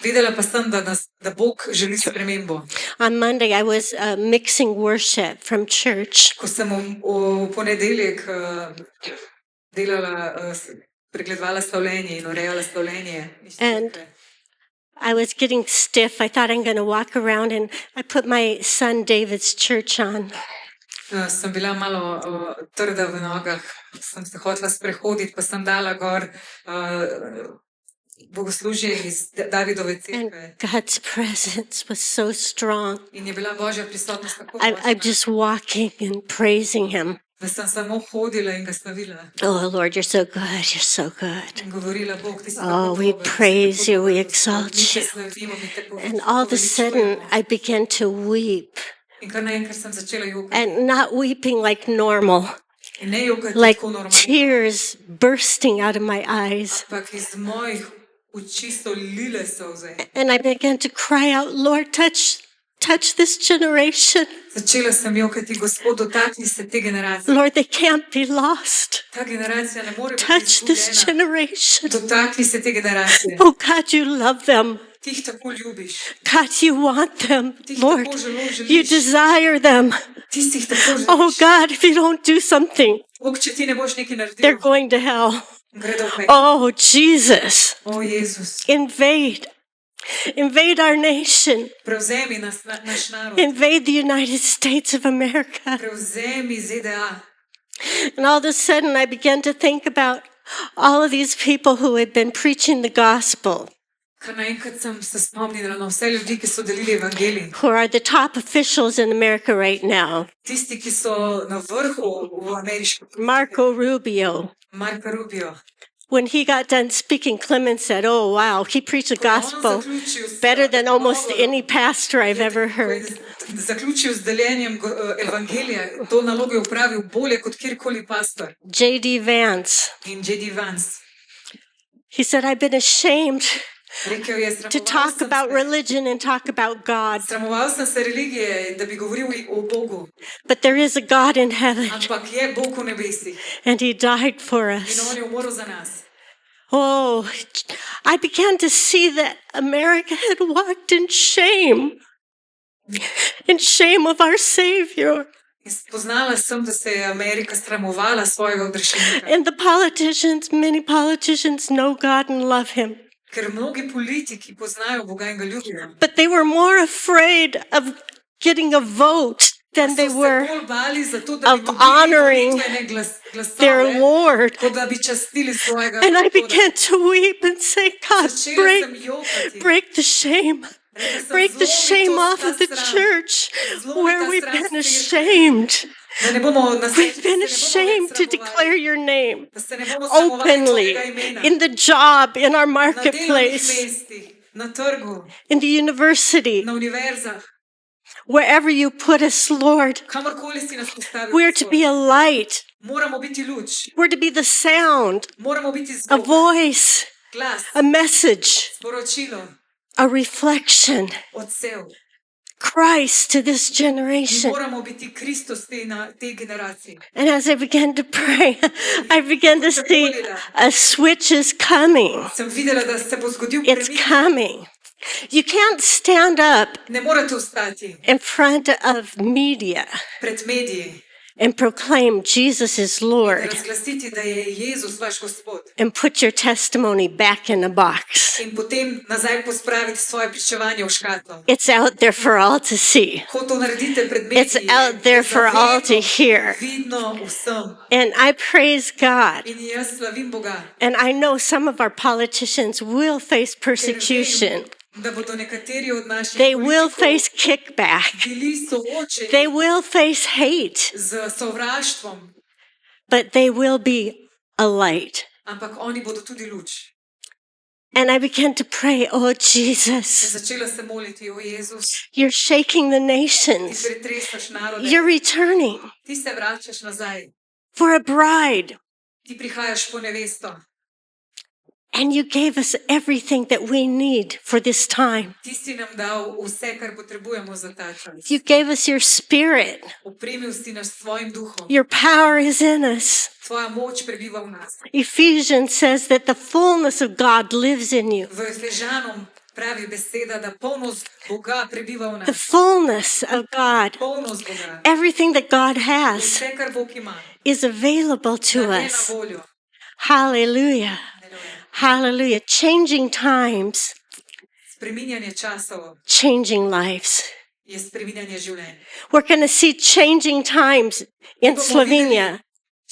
Vedela pa sem, da Bog želi spremembo. On Monday, I was mixing worship from church. Ko sem v ponedeljek delala, pregledovala slavljenje in urejala slavljenje. And I was getting stiff. I thought I'm going to walk around, and I put my son David's church on. Sem bila malo trda v nogah, sem se hotela sprehoditi, pa sem dala gor bogoslužje iz Davidove And cerkve. God's presence was so strong. In je bila Božja prisotnost tako I'm močna, just walking and praising Him. da sem samo hodila in ga slavila. Oh, Lord, you're so good. You're so good. In govorila, Bog, ti si Oh, tako we dober, ti si praise tako you, we dober, exalt mi te you. slavimo, mi te And all of a sudden, poveličujemo. I began to weep, In kar naenkrat sem začela jokati. and not weeping like normal, In ne jokati like tako normalno, tears bursting out of my eyes. ampak iz mojih oči so lile solze. And I began to cry out, Lord, touch touch this generation. Začela sem jokati, Gospod, dotakni se te generacije. Lord, they can't be lost. Ta generacija ne more biti Touch this izgubljena. generation. Dotakni se te generacije. Oh God, you love them. Ti jih tako ljubiš. God, you want them. Ti jih Lord, tako zelo you želiš. desire them. Ti si jih tako želiš. Oh God, if you don't do something, Bog, če ti ne boš nekaj they're naredil, going to hell. gredo v peklo. Oh, Jesus, O, Jezus, invade. Invade our nation. prevzemi naš narod. Invade the United States of America. Prevzemi ZDA. And all of a sudden, I began to think about all of these people who had been preaching the gospel, Kar naenkrat sem se spomnila na vse ljudi, ki so delili evangelij. who are the top officials in America right now. Tisti, ki so na vrhu v ameriški politiki. Marco Rubio. Marko Rubio. When he got done speaking, Clemens said, "Oh, wow, he preached the Ko je on gospel zaključil s better than almost govorom, any pastor I've ever ko je heard." zaključil z deljenjem evangelija, to nalogo je upravil bolje kot kjerkoli pastor. J.D. Vance, In J.D. Vance he said, "I've been ashamed rekel je, to talk about religion and talk about God, sramoval sem se religije, da bi govoril o Bogu, but there is a God in heaven, ampak je Bog v nebesih and he died for in us." on je umrl za nas. Oh, I began to see that America had walked in shame of our Savior. In spoznala sem, da se je Amerika sramovala svojega odrešenika, And the politicians, many politicians know God and love him, ker mnogi politiki poznajo Boga in ga ljubijo. but they were more afraid of getting a vote than they So se were bolj bali za to, da bi of dobili honoring volitvene their glasove, Lord. kot da bi častili svojega And I Gospoda. began to weep and say, God, Začela sem jokati. break the shame. Rekla sem, Break the "Zlomi shame to off of the ta stran." church Zlomi where ta we've stran been cerkve. ashamed. Da ne bomo na We've been da se ne bomo ashamed več to sramovali. declare your name Da se ne bomo sramovali openly tvojega imena. in the job, in our Na delovnih marketplace, mestih, na trgu, in the university, na univerzah, wherever you put us, Lord. kamorkoli si nas postavil. We're to Gospod. be a light. Moramo biti luč, We're to be the sound, moramo biti a zvok, voice, glas, a message, sporočilo, a reflection. odsev. Christ to this Mi generation. moramo biti Kristus tej generaciji. And as I began to pray, I began to see a switch is coming. Sem videla, da se bo zgodil It's premik. coming. You can't stand up Ne morete ostati in front of media pred mediji and proclaim Jesus is in Lord razglasiti, da je Jezus vaš Gospod. and put your testimony back in a box. In potem nazaj pospraviti svoje pričevanje v škatlo. It's out there for all to see. Ko to naredite pred mediji, It's out there for all to hear. vidno vsem. And I praise God. In jaz slavim Boga, And I know some of our politicians will face ker persecution. vem, da bodo nekateri od naših They will politikov face kickback. bili soočeni They will face hate, z sovraštvom, but they will be a light. ampak oni bodo tudi luč. And I began to pray, oh In Jesus, začela se moliti, o Jezus, you're shaking the ti nations. pretresaš narode, You're returning ti se vračaš nazaj, for a bride. ti prihajaš po nevesto, And you gave us everything that we need for this time. ti si nam dal vse, kar potrebujemo za ta čas. You gave us your spirit. Opremil si nas s svojim duhom, Your power is in us. tvoja moč prebiva v nas. Ephesians says that the fullness of God lives in you. V Efežanom pravi beseda, da polnost Boga prebiva v The nas. fullness of God. Polnost Boga. Everything that God has Vse, kar Bog ima, is available to nam je na us. voljo. Hallelujah. Hallelujah. Changing times, Spreminjanje časov changing lives. je spreminjanje življenj. We're going to see changing times in Slovenia,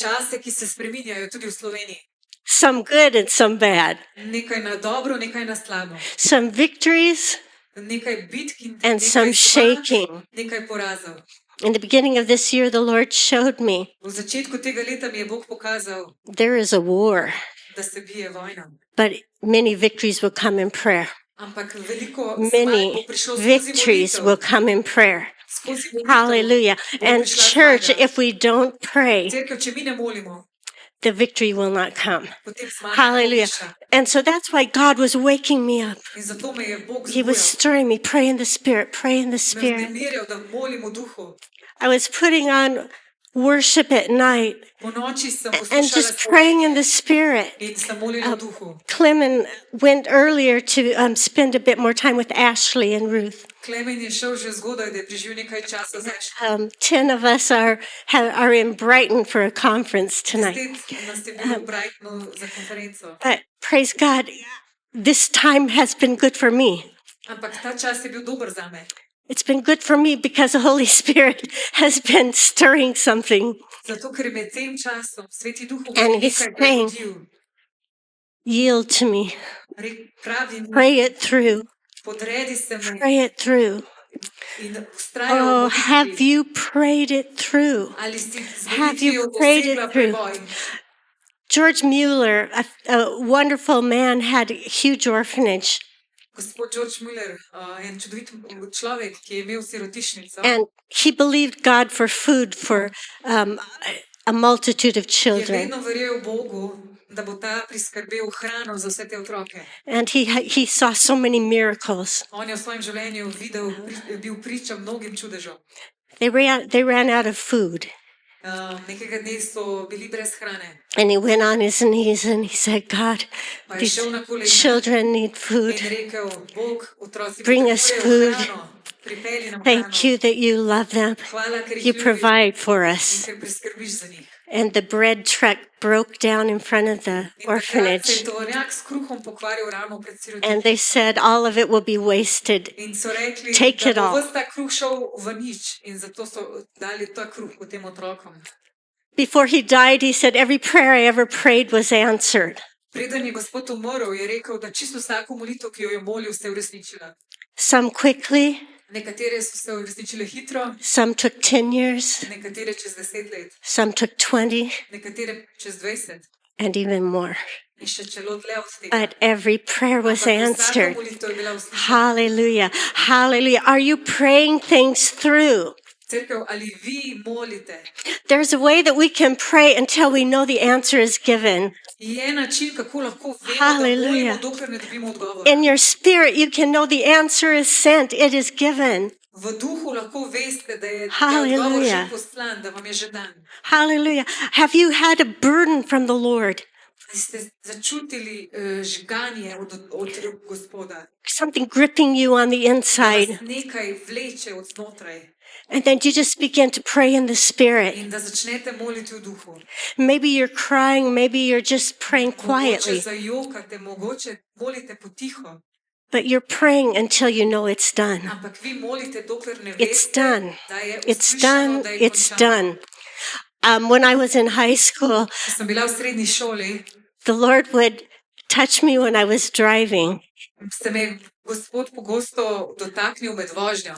Čase, ki se spreminjajo tudi v Sloveniji. some good and some bad, Nekaj na dobro, nekaj na slabo. some victories Nekaj bitk in and nekaj some zmag, shaking. nekaj porazov. In the beginning of this year, the Lord showed me V začetku tega leta mi je Bog pokazal, there is a war, da se bije vojna. but many victories will come in prayer. Ampak veliko zmag bo Many prišlo skozi victories molitev. will come in prayer. Skozi molitev Hallelujah. bo And prišla church, zmaga. if we don't pray, Cerkev, če mi ne molimo, the victory will not come. potem zmaga ne bo Hallelujah. prišla. And so that's why God was waking me up. In zato me je Bog He was zbujal, stirring me, pray in the Spirit, pray in the me Spirit. vznemirjal, da molim v duhu. I was putting on worship at night Po noči sem and poslušala just praying in the Spirit. in sem molila v duhu. Clement went earlier to spend a bit more time with Ashley and Ruth. Klemen je šel že zgodaj, da je preživel nekaj časa z Ashley. 10 of us are in Brighton for a conference tonight. 10 nas je bilo v Brightonu za konferenco. But praise God, this time has been good for me. Ampak ta čas je bil dober zame. It's been good for me because the Holy Spirit has been stirring something. Zato, ker je med tem časom Sveti Duh And he's nekaj saying, prebudil. yield to me, Pravi mi, pray it through, podredi se mi pray it through. in vztrajal Oh, v have molitvi. you prayed it through? Ali si z have you molitvijo prayed it dosegla through? preboj? George Mueller, a wonderful man, had a huge orphanage, Gospod George Muller, en čudovit človek, ki je imel sirotišnico, and he believed God for food for a multitude of je children. vedno verjel Bogu, da bo ta priskrbel hrano za vse te otroke. And he saw so many miracles. On je v svojem življenju videl, bil priča mnogim čudežom. They ran out of food. Nekega dne so bili brez hrane. And he went on his knees and he said, God, Pa je these šel na kolena children need food. in rekel, Bog, otroci Bring us potrebujejo food. hrano. Pripelji nam Thank hrano. you that you love them. Hvala, ker You jih ljubiš provide for in us. ker priskrbiš za njih. And the bread truck broke down in front of the In takrat se je orphanage. tovornjak s kruhom pokvaril ravno pred And sirotišnico. they said, all of it will be wasted. In so rekli, Take it da bo all. ves ta kruh šel v nič. In zato so dali ta kruh potem otrokom. Before he died, he said, every prayer I ever prayed was answered. Preden je gospod umrl, je rekel, da čisto vsako molitev, ki jo je molil, se je uresničila. Some quickly, Nekatere so se uresničile hitro, some took 10 years, nekatere čez 10 let, some took 20, nekatere čez 20 and even more. in še celo dlje od tega. But every prayer was Ampak vsaka answered. molitev je bila uslišana. Hallelujah. Hallelujah. Are you praying things through? Cerkev, ali vi molite? There's a way that we can pray until we know the answer is given. Je način, kako lahko vemo, Hallelujah. da molimo, dokler ne dobimo odgovor. In your spirit, you can know the answer is sent, it is given. V duhu lahko veste, da je odgovor že Hallelujah. poslan, da vam je že dan. Hallelujah. Have you had a burden from the Lord? Ali ste začutili žganje od Gospoda? Something gripping you on the Da inside. vas nekaj vleče od znotraj And then you just begin to pray in the spirit. in da začnete moliti v duhu. Maybe you're crying, maybe you're just praying Mogoče quietly, zajokate, mogoče molite potiho, but you're praying until you know it's done. ampak vi molite, dokler ne It's veste, done. da je It's uslišano, done. da je It's končano. done. When I was in high school, Ko sem bila v srednji šoli, the Lord would touch me when I was driving. se me je Gospod pogosto dotaknil med vožnjo.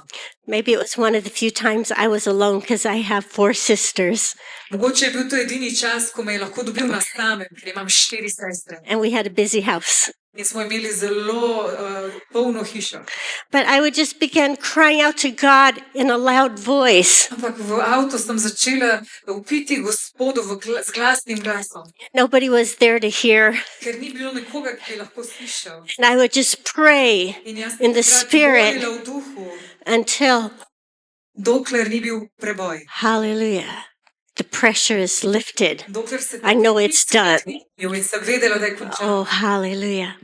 Maybe it was one of the few times I was alone because I have 4 sisters Mogoče je bil to edini čas, ko me je lahko dobil na samem, ker imam 4 sestre. and we had a busy house. In smo imeli zelo polno hišo. But I would just begin crying out to God in a loud voice. Ampak v avtu sem začela vpiti Gospodu z glasnim glasom, Nobody was there to hear. ker ni bilo nekoga, ki bi lahko slišal. And I would just pray In jaz in sem the takrat spirit molila v duhu, until, dokler ni bil preboj. hallelujah, the pressure is lifted. Dokler se I know it's done. in sem vedela, da je končano. Oh, hallelujah.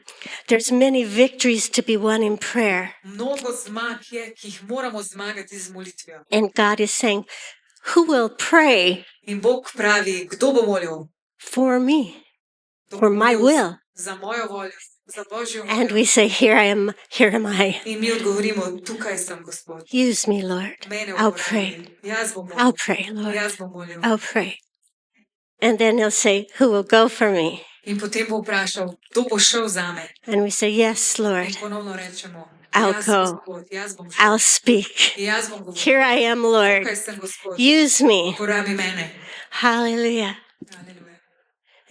There's many victories to be won in prayer. Mnogo zmag je, ki jih moramo zmagati z molitvijo. And God is saying, who will pray In Bog pravi, kdo bo molil? for me, Kdo for bo my molil will? Za mojo voljo, za Božjo And voljo. we say, here I am, here am I. In mi odgovorimo, tukaj sem, Gospod. Use me, Lord. Mene I'll uporabi. pray. Jaz bom I'll molil. pray, Lord. Jaz bom molil. I'll pray. And then he'll say, who will go for me? In potem bo vprašal, kdo bo šel zame? And we say, yes, In Lord. ponovno rečemo, I'll jaz, go. Gospod, jaz bom šel. I'll speak. Jaz bom govoril. Here I am, Lord. Tukaj sem, Gospod. Use me. Uporabi mene. Hallelujah. Haleluja.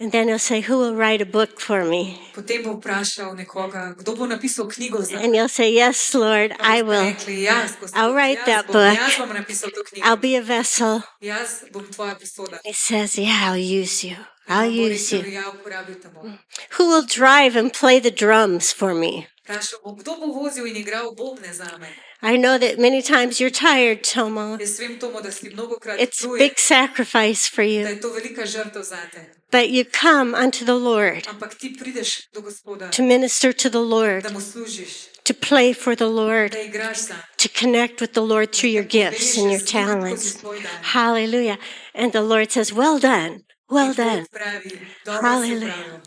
And then he'll say, who will write a book for me? Potem bo vprašal nekoga, kdo bo napisal knjigo za And you'll say, yes, Lord, Pa I boste will. rekli, jaz, gospod, I'll write that book. Jaz bom napisal to knjigo. I'll be a vessel. Jaz bom tvoja posoda. He says, yeah, I'll use you. In I'll on bo use rekel, you. ja, uporabil te bom. Who will drive and play the drums for me? Vprašal bom, kdo bo vozil in igral bobne zame. I know that many times you're tired, Tomo. Jaz vem, Tomo, da si mnogokrat It's a utrujen, big sacrifice for da you. je to velika žrtev zate. But you come unto the Lord Ampak ti prideš do Gospoda, to minister to the Lord, da mu služiš, to play for the Lord, da igraš sam. to connect with the Lord through your gifts and your talents. Hallelujah. And the Lord says, well done, well done. Pravi, dobro si Hallelujah. upravil.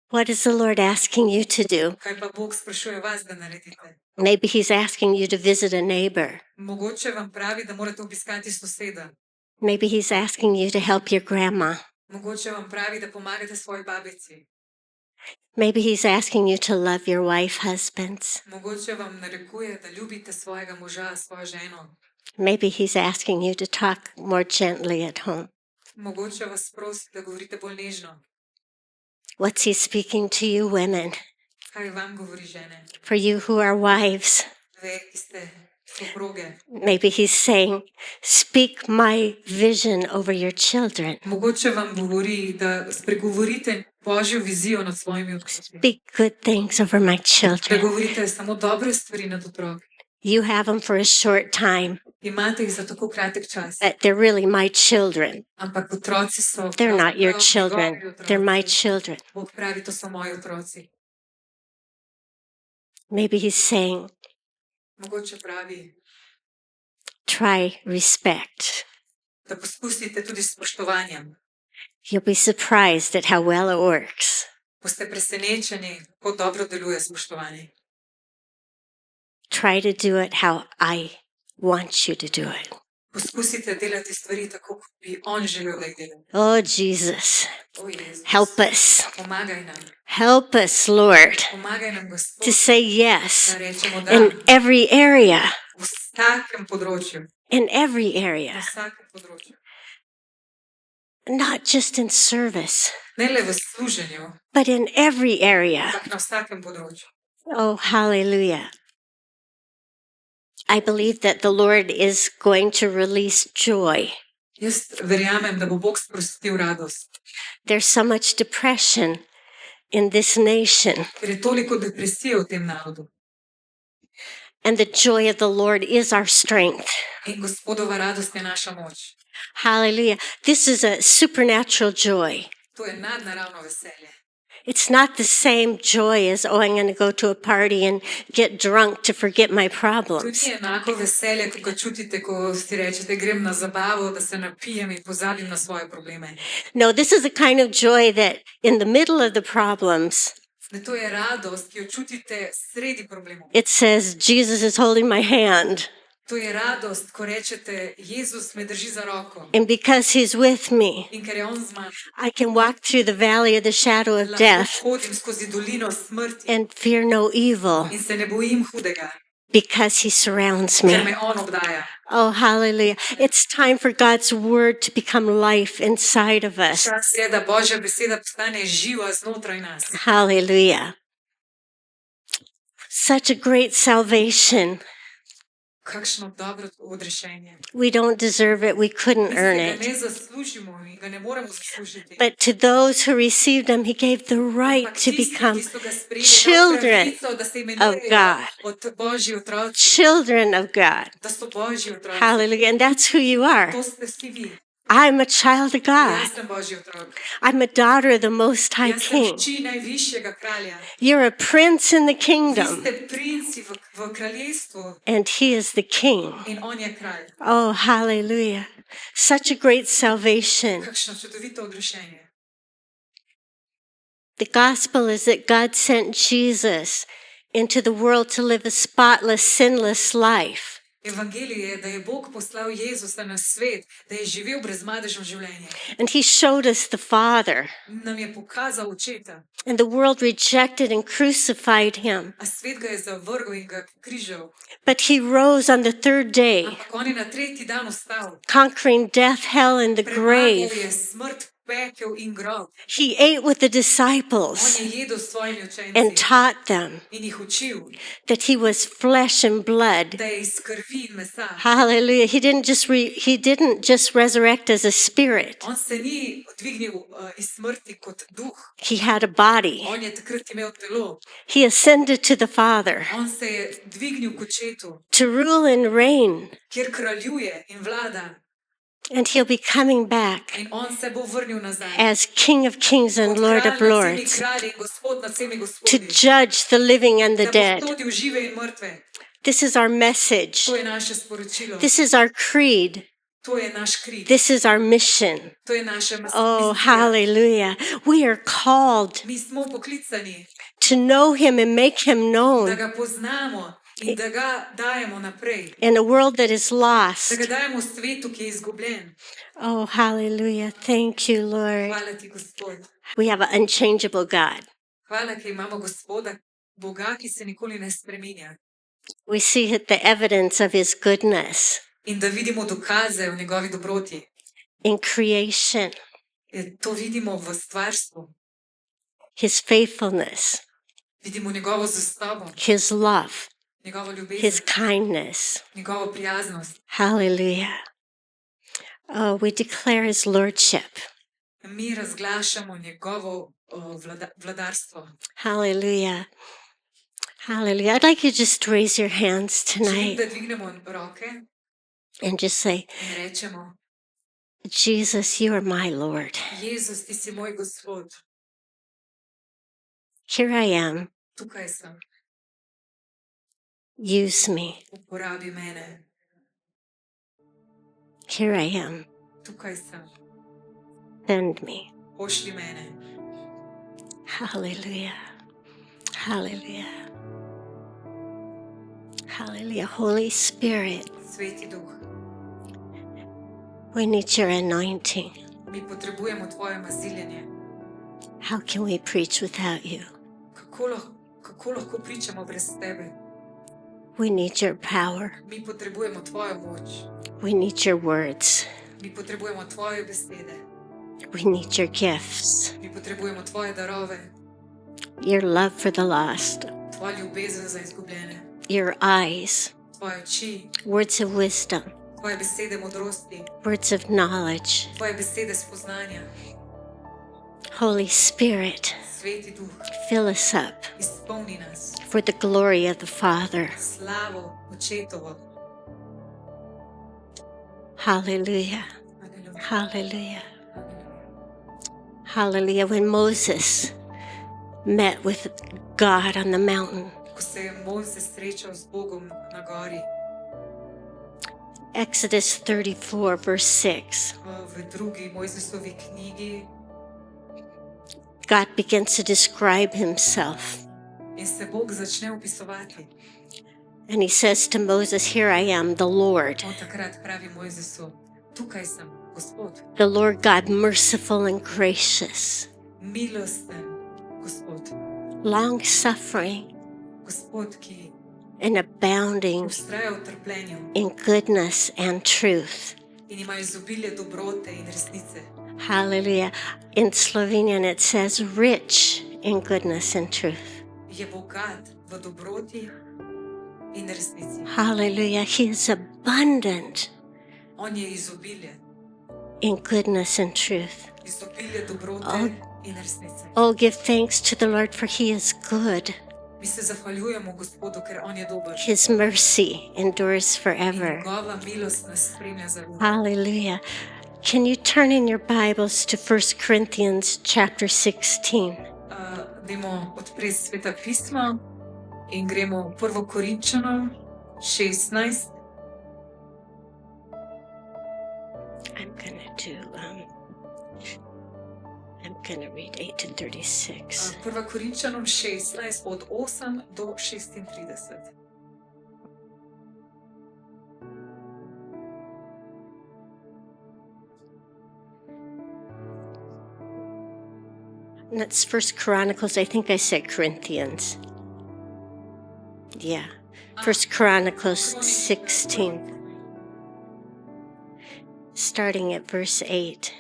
What is the Lord asking you to do? Kaj pa Bog sprašuje vas, da naredite? Maybe He's asking you to visit a neighbor. Mogoče vam pravi, da morate obiskati soseda. Maybe He's asking you to help your grandma. Mogoče vam pravi, da pomagate svoji babici. Maybe He's asking you to love your wife, husbands. Mogoče vam narekuje, da ljubite svojega moža, svojo ženo. Maybe He's asking you to talk more gently at home. Mogoče vas prosi, da govorite bolj nežno. What's He speaking to you, women? Kaj vam govori žene? For you who are wives, Ve, ki ste soproge. maybe He's saying, speak my vision over your children. Mogoče vam govori, da spregovorite Božjo vizijo nad svojimi otroki. Speak good things over my Da children. govorite samo dobre stvari nad otroki. You have them for a short time, Imate jih za tako kratek čas. but they're really my children. Ampak otroci so. They're not your pravzaprav children. njegovi otroci. They're my children. Bog pravi, to so moji otroci. Maybe He's saying, Mogoče pravi, try respect. da poskusite tudi s spoštovanjem. You'll be surprised at how well it works. Boste presenečeni, kako dobro deluje spoštovanje. Try to do it how I want you to do it. Poskusite delati stvari tako, kot bi on želel, da jih delate. Oh, Jesus, O Jezus, help us. pomagaj nam. Help us, Lord, Pomagaj nam, Gospod, to say da yes rečemo da in every area. v vsakem področju. In every V area, vsakem področju. not just in service, Ne le v služenju, but in every area. ampak na vsakem področju. Oh, hallelujah. I believe that the Lord is going to release joy. Jaz verjamem, da bo Bog sprostil radost, There's so much depression in this nation, ker je toliko depresije v tem narodu. and the joy of the Lord is our strength. In Gospodova radost je naša moč. Hallelujah. This is a supernatural joy. To je nadnaravno veselje. It's not the same joy as, oh, I'm going to go to a party and get drunk to forget my To problems. ni enako veselje, kot ga čutite, ko si rečete, grem na zabavo, da se napijem in pozabim na svoje probleme. No, this is the kind of joy that in the middle of the problems, Ne, to je radost, ki jo čutite sredi problemov. it says, Jesus is holding my hand. To je radost, ko rečete, Jezus me drži za roko. And because He's with me, In ker je On z mano, I can walk through the valley of the shadow of lahko death hodim skozi dolino smrti and fear no evil in se ne bojim hudega, because He surrounds ker me. me On obdaja. Oh, hallelujah. It's time for God's word to become life inside of us. Čas je, da Božja beseda postane živa znotraj nas. Hallelujah. Such a great salvation. Kakšno dobro odrešenje. We don't deserve it. We couldn't Mi earn si ga it. ne zaslužimo in ga ne moremo zaslužiti. But to those who received Him, He gave the right Ampak to tisti, become ki so ga sprejeli, children dal pravico, da se of imenujejo God. od Božji otroci, children of God. da so Božji otroci. Hallelujah. And that's who you are. To ste vsi vi. I'm a child of God. Jaz sem Božji otrok. I'm a daughter of the Most High Jaz sem King. hči najvišjega kralja. You're a prince in the Vi kingdom, ste princi v kraljestvu and He is the King. in on je kralj. Oh, hallelujah. Such a great salvation. Kakšno čudovito odrešenje. The gospel is that God sent Jesus into the world to live a spotless, sinless life. Evangelij je, da je Bog poslal Jezusa na svet, da je živel brezmadežno življenje. And He showed us the Father. Nam je pokazal očeta, And the world rejected and crucified Him. a svet ga je zavrgel in ga križal. But He rose on the third day, Ampak on je na tretji dan vstal. conquering death, hell, and the Premagal grave. je smrt, pekel in grob. He ate with the On disciples je jedel s svojimi and učenci taught them in jih učil, that he was flesh and blood. da je iz krvi in mesa. Hallelujah. He didn't just resurrect as a spirit. On se ni dvignil iz smrti kot duh, He had a body. on je takrat imel telo. He ascended to the Father On se je dvignil k očetu, to rule and reign, kjer kraljuje in vlada. and he'll be coming back In on se bo vrnil nazaj. as King of Kings and Kot Lord kralj of nad vsemi Lords kralji in gospod nad vsemi to gospodi. judge the living and the Da bo dead. sodil žive in mrtve. This is our message. To je naše sporočilo. This is our creed. To je naš krik. This is our mission. To je naša Oh, misija. hallelujah. We are called Mi smo poklicani, to know him and make him da known ga poznamo in da ga dajemo naprej. in a world that is Da lost. ga dajemo svetu, ki je izgubljen. Oh, hallelujah. Thank you, Lord. Hvala ti, Gospod. We have an unchangeable God. Hvala, ker imamo Gospoda, Boga, ki se nikoli ne spreminja. We see the evidence of his goodness In da vidimo dokaze o njegovi dobroti. in creation, To vidimo v stvarstvu. his faithfulness, Vidimo njegovo zvestobo, his love, njegovo his ljubezen, kindness. njegovo prijaznost. Hallelujah. Oh, we declare his lordship. Mi razglašamo njegovo vladarstvo. Hallelujah. Hallelujah. I'd like you just to raise your hands Želim, tonight da dvignemo roke and just say, in rečemo, Jesus, you are my Lord. Jezus, ti si moj Gospod, Here I am. tukaj sem, Use me. uporabi mene, Here I am. tukaj sem, Send me. pošlji mene. Hallelujah. Hallelujah. Hallelujah. Holy Spirit, Sveti Duh, we need your anointing. mi potrebujemo tvoje maziljenje. How can we preach without you? Kako lahko pričamo brez tebe? We need your power. Mi potrebujemo tvojo moč, We need your words. mi potrebujemo tvoje besede, We need your gifts, mi potrebujemo tvoje darove, your love for the lost, tvojo ljubezen za izgubljene, your eyes, tvoje oči, words of wisdom, tvoje besede modrosti, words of knowledge. tvoje besede spoznanja. Holy Spirit, Sveti Duh, fill us up izpolni nas, for the glory of the Father. slavo očetovo. Hallelujah. Aleluja. Hallelujah. Hallelujah. When Moses met with God on the mountain, Ko se je Mojzes srečal z Bogom na gori, Exodus 34, verse 6, v drugi Mojzesovi knjigi, God begins to describe himself. in se Bog začne opisovati. And he says to Moses, Here I am, the Lord, On takrat pravi Mojzesu, tukaj sem, Gospod, the Lord God, merciful and gracious, milosten, Gospod, long suffering Gospod, ki and abounding vztraja v trpljenju in goodness and truth. in ima izobilje dobrote in resnice. Hallelujah. In Slovenian it says, rich in goodness and truth. Je bogat v dobroti in resnici. Hallelujah. He is abundant On je izobilje, in goodness and truth. izobilje dobrote Oh. in resnice. Oh, give thanks to the Lord, for he is good. Mi se zahvaljujemo Gospodu, ker on je dober. His mercy endures In forever. njegova milost nas spremlja za ruko. Hallelujah. Can you turn in your Bibles to 1 Corinthians chapter 16? Dajmo odpreti Sveta pisma in gremo v 1. Korinčanom 16. I'm gonna read 8 to 36. 1. Korinčanom 16 od 8 do 36. And that's First Chronicles. I think I said Corinthians. Yeah. First Chronicles 16. Starting at verse 8.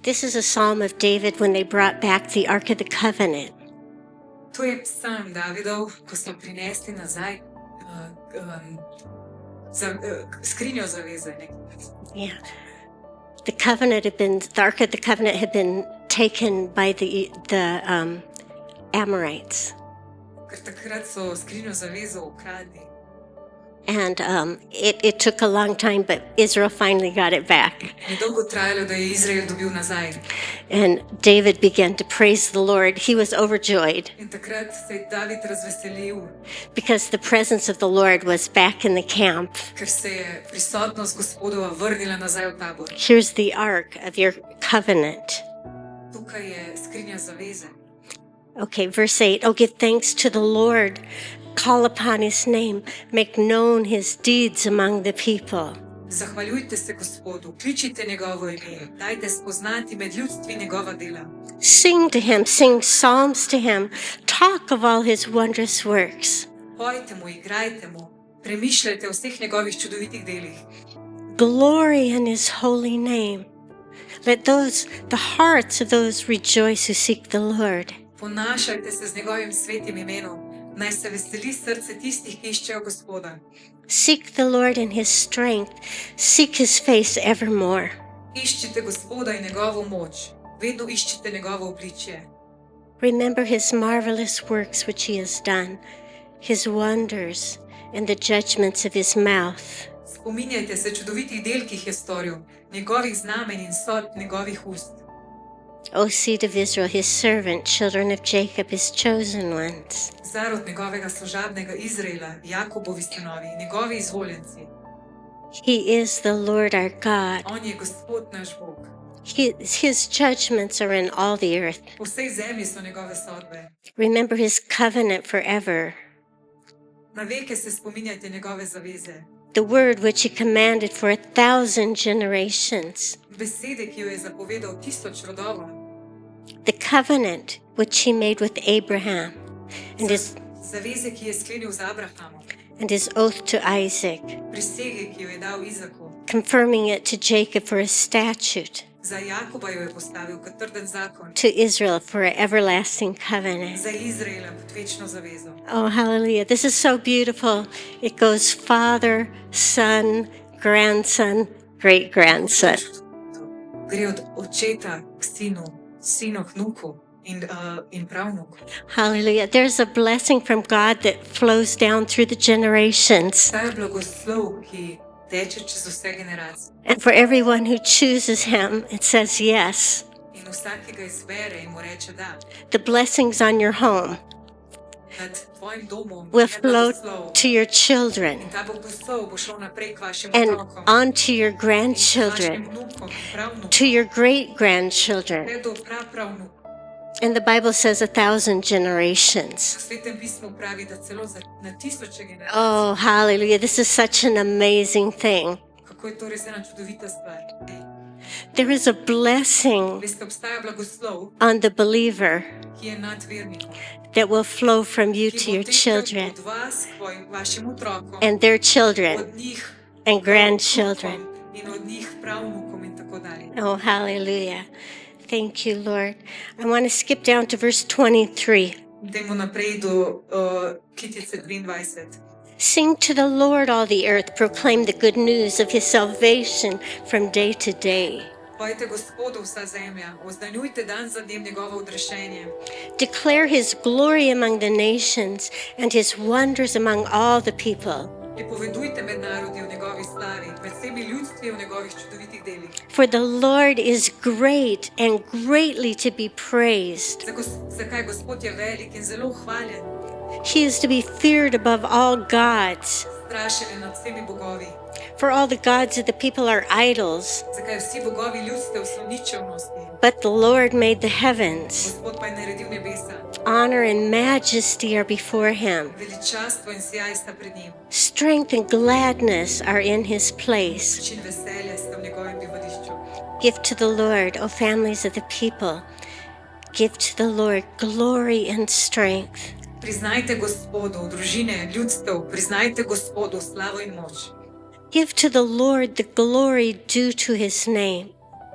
This is a psalm of David when they brought back the Ark of the Covenant. To je psalm Davidov, ko so prinesli nazaj skrinjo zaveze. Ne? Yeah. The Ark of the Covenant had been taken by the Amorites. Ker takrat so skrinjo zavezo ukradli. And it took a long time, but Israel finally got it back. Je dolgo trajalo, da je Izrael dobil nazaj. And David began to praise the Lord. He was overjoyed In takrat se je David razveselil, because the presence of the Lord was back in the camp. ker se je prisotnost Gospodova vrnila nazaj v tabor. Here's the Ark of your covenant. Tukaj je skrinja zaveze. Okay, verse 8. Oh, give thanks to the Lord. Call upon his name. Make known his deeds among the people. Zahvaljujte se Gospodu, kličite njegovo ime, dajte spoznati med ljudstvi njegova dela. Sing to him, sing psalms to him. Talk of all his wondrous works. Pojte mu, igrajte mu, premišljajte o vseh njegovih čudovitih delih. Glory in his holy name. Let the hearts of those rejoice who seek the Lord. Ponašajte se z njegovim svetim imenom, naj se veseli srce tistih, ki iščejo Gospoda. Seek the Lord in his strength. Seek his face evermore. Iščite Gospoda in njegovo moč, vedno iščite njegovo obličje. Remember his marvelous works which he has done, his wonders and the judgments of his mouth. Spominjajte se čudovitih del, ki jih je storil, njegovih znamen in sodb njegovih ust. O seed of Israel, his servant, children of Jacob, his chosen ones. Zarod njegovega služabnega Izraela, Jakobovi sinovi, njegovi izvoljenci. He is the Lord our God. On je Gospod naš Bog. His judgments are in all the earth. Po vsej zemlji so njegove sodbe. Remember his covenant forever, Na veke se spominjajte njegove zaveze. the word which he commanded for 1,000 generations, Besede, ki jo je zapovedal 1000 rodovom. the covenant which he made with Abraham, Zaveze, ki je sklenil z Abrahamom. and his oath to Isaac, Prisege, ki jo je dal Izaku. confirming it to Jacob for a statute, Za Jakoba jo je postavil kot trden zakon. to Israel for an everlasting covenant. Za Izraela kot večno zavezo. Oh, hallelujah. This is so beautiful. It goes father, son, grandson, great grandson. Gre od očeta k sinu, sinu k vnuku in pravnuku. Hallelujah. There's a blessing from God that flows down through the generations. Ta je blagoslov, ki teče čez vse generacije. And for everyone who chooses him, it says yes. In vsakega izbere in mu reče da. The blessings on your home Nad tvojim domom will je flow blagoslov. to your children In ta blagoslov bo šel naprej k vašim and otrokom. onto your In k vašim grandchildren, vnukom, pravnukom. to your great grandchildren. Vse do prapravnukom. And the Bible says 1,000 generations. V Svetem pismu pravi, da celo na tisoče generacij. Oh, hallelujah. This is such an amazing thing. Kako je to res ena čudovita stvar. There is a blessing Veste, obstaja blagoslov, on the believer ki je nad vernikom. that will flow from you Ki to bo your tekel children od vas k vašim otrokom, and their children od njih and grandchildren. vnukom in od njih pravnukom in tako dalje. Oh, hallelujah. Thank you, Lord. I want to skip down to verse 23. Idemo naprej do kitice 23. Sing to the Lord, all the earth. Proclaim the good news of his salvation from day to day. Pojte Gospodu vsa zemlja, oznanjujte dan za dnem njegovo odrešenje. Declare his glory among the nations and his wonders among all the people. Pripovedujte med narodi o njegovi slavi, med vsemi ljudstvi o njegovih čudovitih delih. For the Lord is great and greatly to be praised. Zakaj Gospod je velik in zelo hvaljen, He is to be feared above all gods. strašen je nad vsemi bogovi. For all the gods of the people are idols, Zakaj vsi bogovi ljudstev so ničevnosti, but the Lord made the heavens. Gospod pa je naredil nebesa. Honor and majesty are before him. Veličastvo in sijaj sta pred njim. Strength and gladness are in his place. Moč in veselje sta v njegovem bivališču. Give to the Lord, O families of the people. Give to the Lord glory and strength. Priznajte Gospodu, družine, ljudstev, priznajte Gospodu slavo in moč. Give to the Lord the glory due to his name.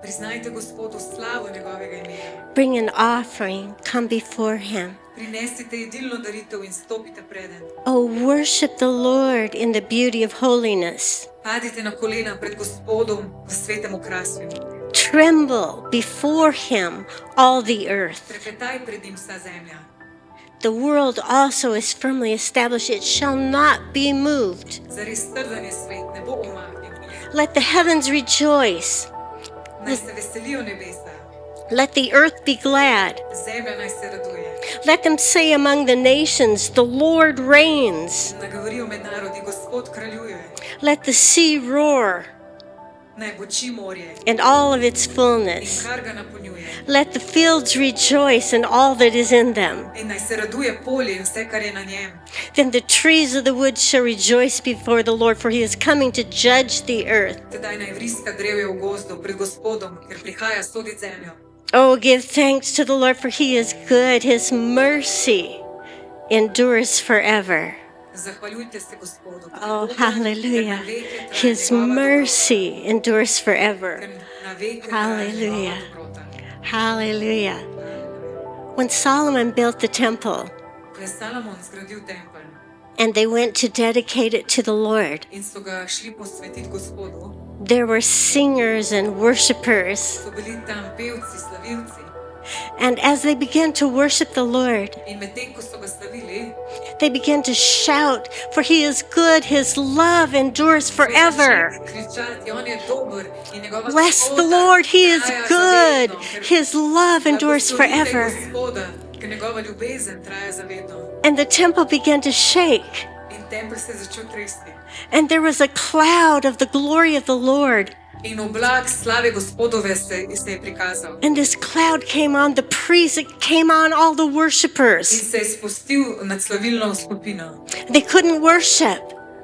Priznajte Gospodu slavo njegovega imena. Bring an offering, come before him. Prinesite jedilno daritev in stopite preden. Oh, worship the Lord in the beauty of holiness. Padite na kolena pred Gospodom v svetem okrasju. Tremble before him, all the earth. Trepetaj pred njim vsa zemlja. The world also is firmly established, it shall not be moved. Zares trden je svet, ne bo omahnjen. Let the heavens rejoice, Naj se veselijo nebesa, let the earth be glad. zemlja naj se raduje. Let them say among the nations, the Lord reigns. Naj govorijo med narodi, Gospod kraljuje. Let the sea roar Naj boči morje and all of its in fullness. kar ga napolnjuje. Let the fields rejoice and all that is in them. In naj se raduje polje in vse, kar je na njem. Then the trees of the wood shall rejoice before the Lord, for he is coming to judge the earth. Tedaj naj vriska drevje v gozdu pred Gospodom, ker prihaja sodit zemljo. Oh, give thanks to the Lord, for he is good. His mercy endures forever. Zahvaljujte se Gospodu. ker Oh, je dober, hallelujah. ker na veke traja His njegova mercy endures dobrota, forever. ker na veke traja Hallelujah. njegova dobrota. Hallelujah. When Solomon built the temple Ko je Salomon zgradil tempelj and they went to dedicate it to the Lord, in so ga šli posvetiti Gospodu, there were singers and worshipers. so bili tam pevci, slavilci. And as they began to worship the Lord, In medtem, ko so ga slavili, they began to shout, for he is good, his love endures so je forever. začeli kričati, on je dober in njegova Bless the dobrota Lord, he is traja good, za vedno, ker his love endures blagoslovite forever. Gospoda, ker njegova ljubezen traja za vedno. And the temple began to shake, In tempelj se je začel tresti. and there was a cloud of the glory of the Lord. In oblak slave Gospodove se je prikazal. And this cloud came on the priests, it came on all the In worshipers. se je spustil nad slavilno skupino, They couldn't worship,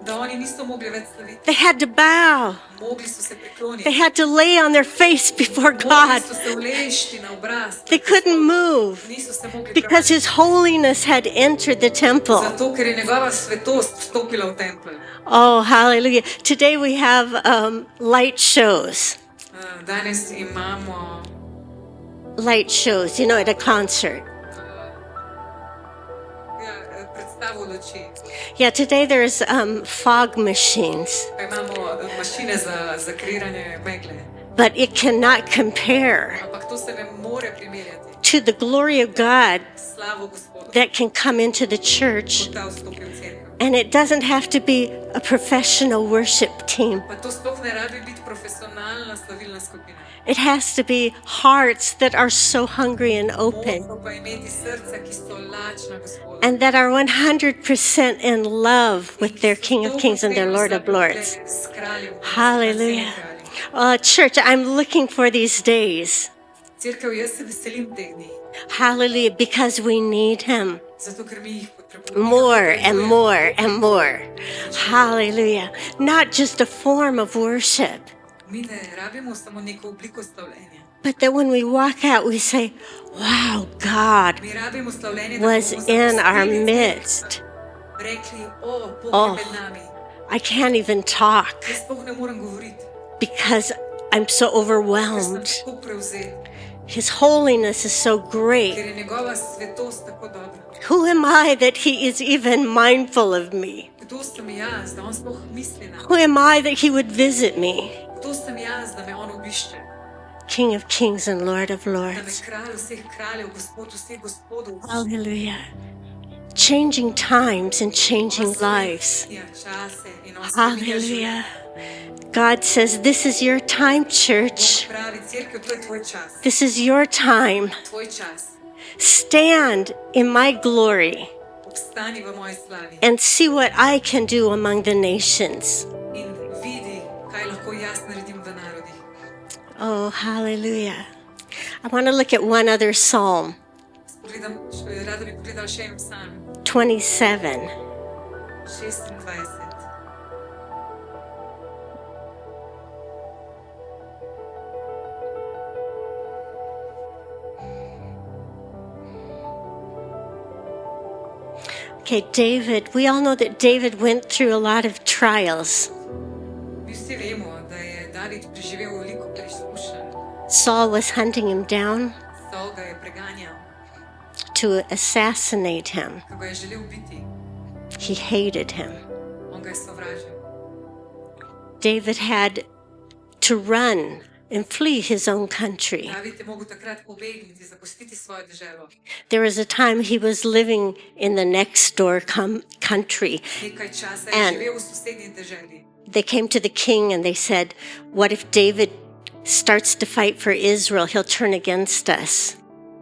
da oni niso mogli več slaviti. they had to bow, Mogli so se they prikloniti. had to lay on their face before Mogli God. so se ulešti na obraz. They couldn't move Niso se mogli because premakniti. his holiness had entered the temple. Zato, ker je njegova svetost vstopila v tempelj. Oh, hallelujah. Today we have light shows. Danes imamo Light shows, at a concert. predstavo luči. Yeah, today there's fog machines, Pa imamo mašine za kreiranje megle. but it cannot compare Ampak to se ne more primerjati. to the glory of God Slavo Gospodu, that can come into the church. ko ta vstopi v cerkev. And it doesn't have to be a professional worship team. Pa to sploh ne rabi biti profesionalna slavilna skupina. It has to be hearts that are so hungry and open Moramo pa imeti srca, ki so lačna Gospoda. and that are 100% in love with their King of Kings and their Lord of Lords. S kraljem, Hallelujah. s kraljem. Church, I'm looking for these days. Cerkev, jaz se veselim teh dni, Hallelujah, because we need Him zato ker mi jih potrebujemo. more and more and more. Hallelujah. Not just a form of worship, Mi ne rabimo samo neko obliko slavljenja. but that when we walk out, we say, wow, God Mi rabimo slavljenje, da was bomo in our zapustili midst. rekli, o, Bog Oh. je med nami. I can't even talk Jaz sploh ne morem govoriti, because I'm so ker sem overwhelmed. tako prevzet, His holiness is so ker great. je njegova svetost tako dobra. Who am I that He is even mindful of me? Kdo sem jaz, da on sploh misli na Who am I that He would visit me? Kdo sem jaz, da me on obišče? King of kings and Lord of Da me lords. kralj vseh kraljev, gospod vseh gospodov. Hallelujah. Changing times and changing lives. Ja, čase in on spreminja Hallelujah. God says, this is your time, church. Bog pravi, cerkev, to je tvoj čas. This is your time. Tvoj čas. Stand in my glory Obstani v moji slavi and see what I can do among the nations. in vidi, kaj lahko jaz naredim v narodih. Oh, hallelujah. I want to look at one other psalm, Rada bi pogledala še en psalm, 27. 26. Okay, David, we all know that David went through a lot of trials. Mi vsi vemo, da je David preživel veliko preizkušenj. Saul was hunting him down Saul ga je preganjal, to assassinate him. ko ga je želel ubiti. He hated him. On ga je sovražil. David had to run and flee his own country. David je mogel takrat pobegniti, zapustiti svojo deželo. There was a time he was living in the next door country. Nekaj časa je And- živel v sosednji deželi. They came to the king and they said, "What if David starts to fight for Israel? He'll turn against us."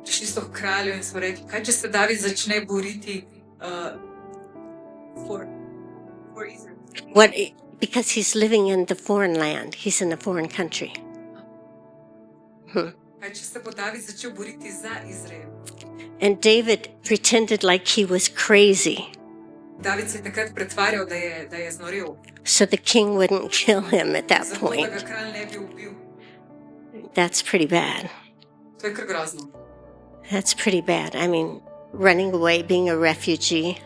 Prišli so k kralju in so rekli, kaj če se David začne boriti for Izrael. What? Because he's living in the foreign land. He's in a foreign country. Kaj če se bo David začel boriti za Izrael. And David pretended like he was crazy David se je takrat pretvarjal, da je znorel, so the king wouldn't kill him at that zato da point. ga kralj ne bi ubil. That's pretty bad. To je kar grozno. That's pretty bad. I mean, running away, being a refugee,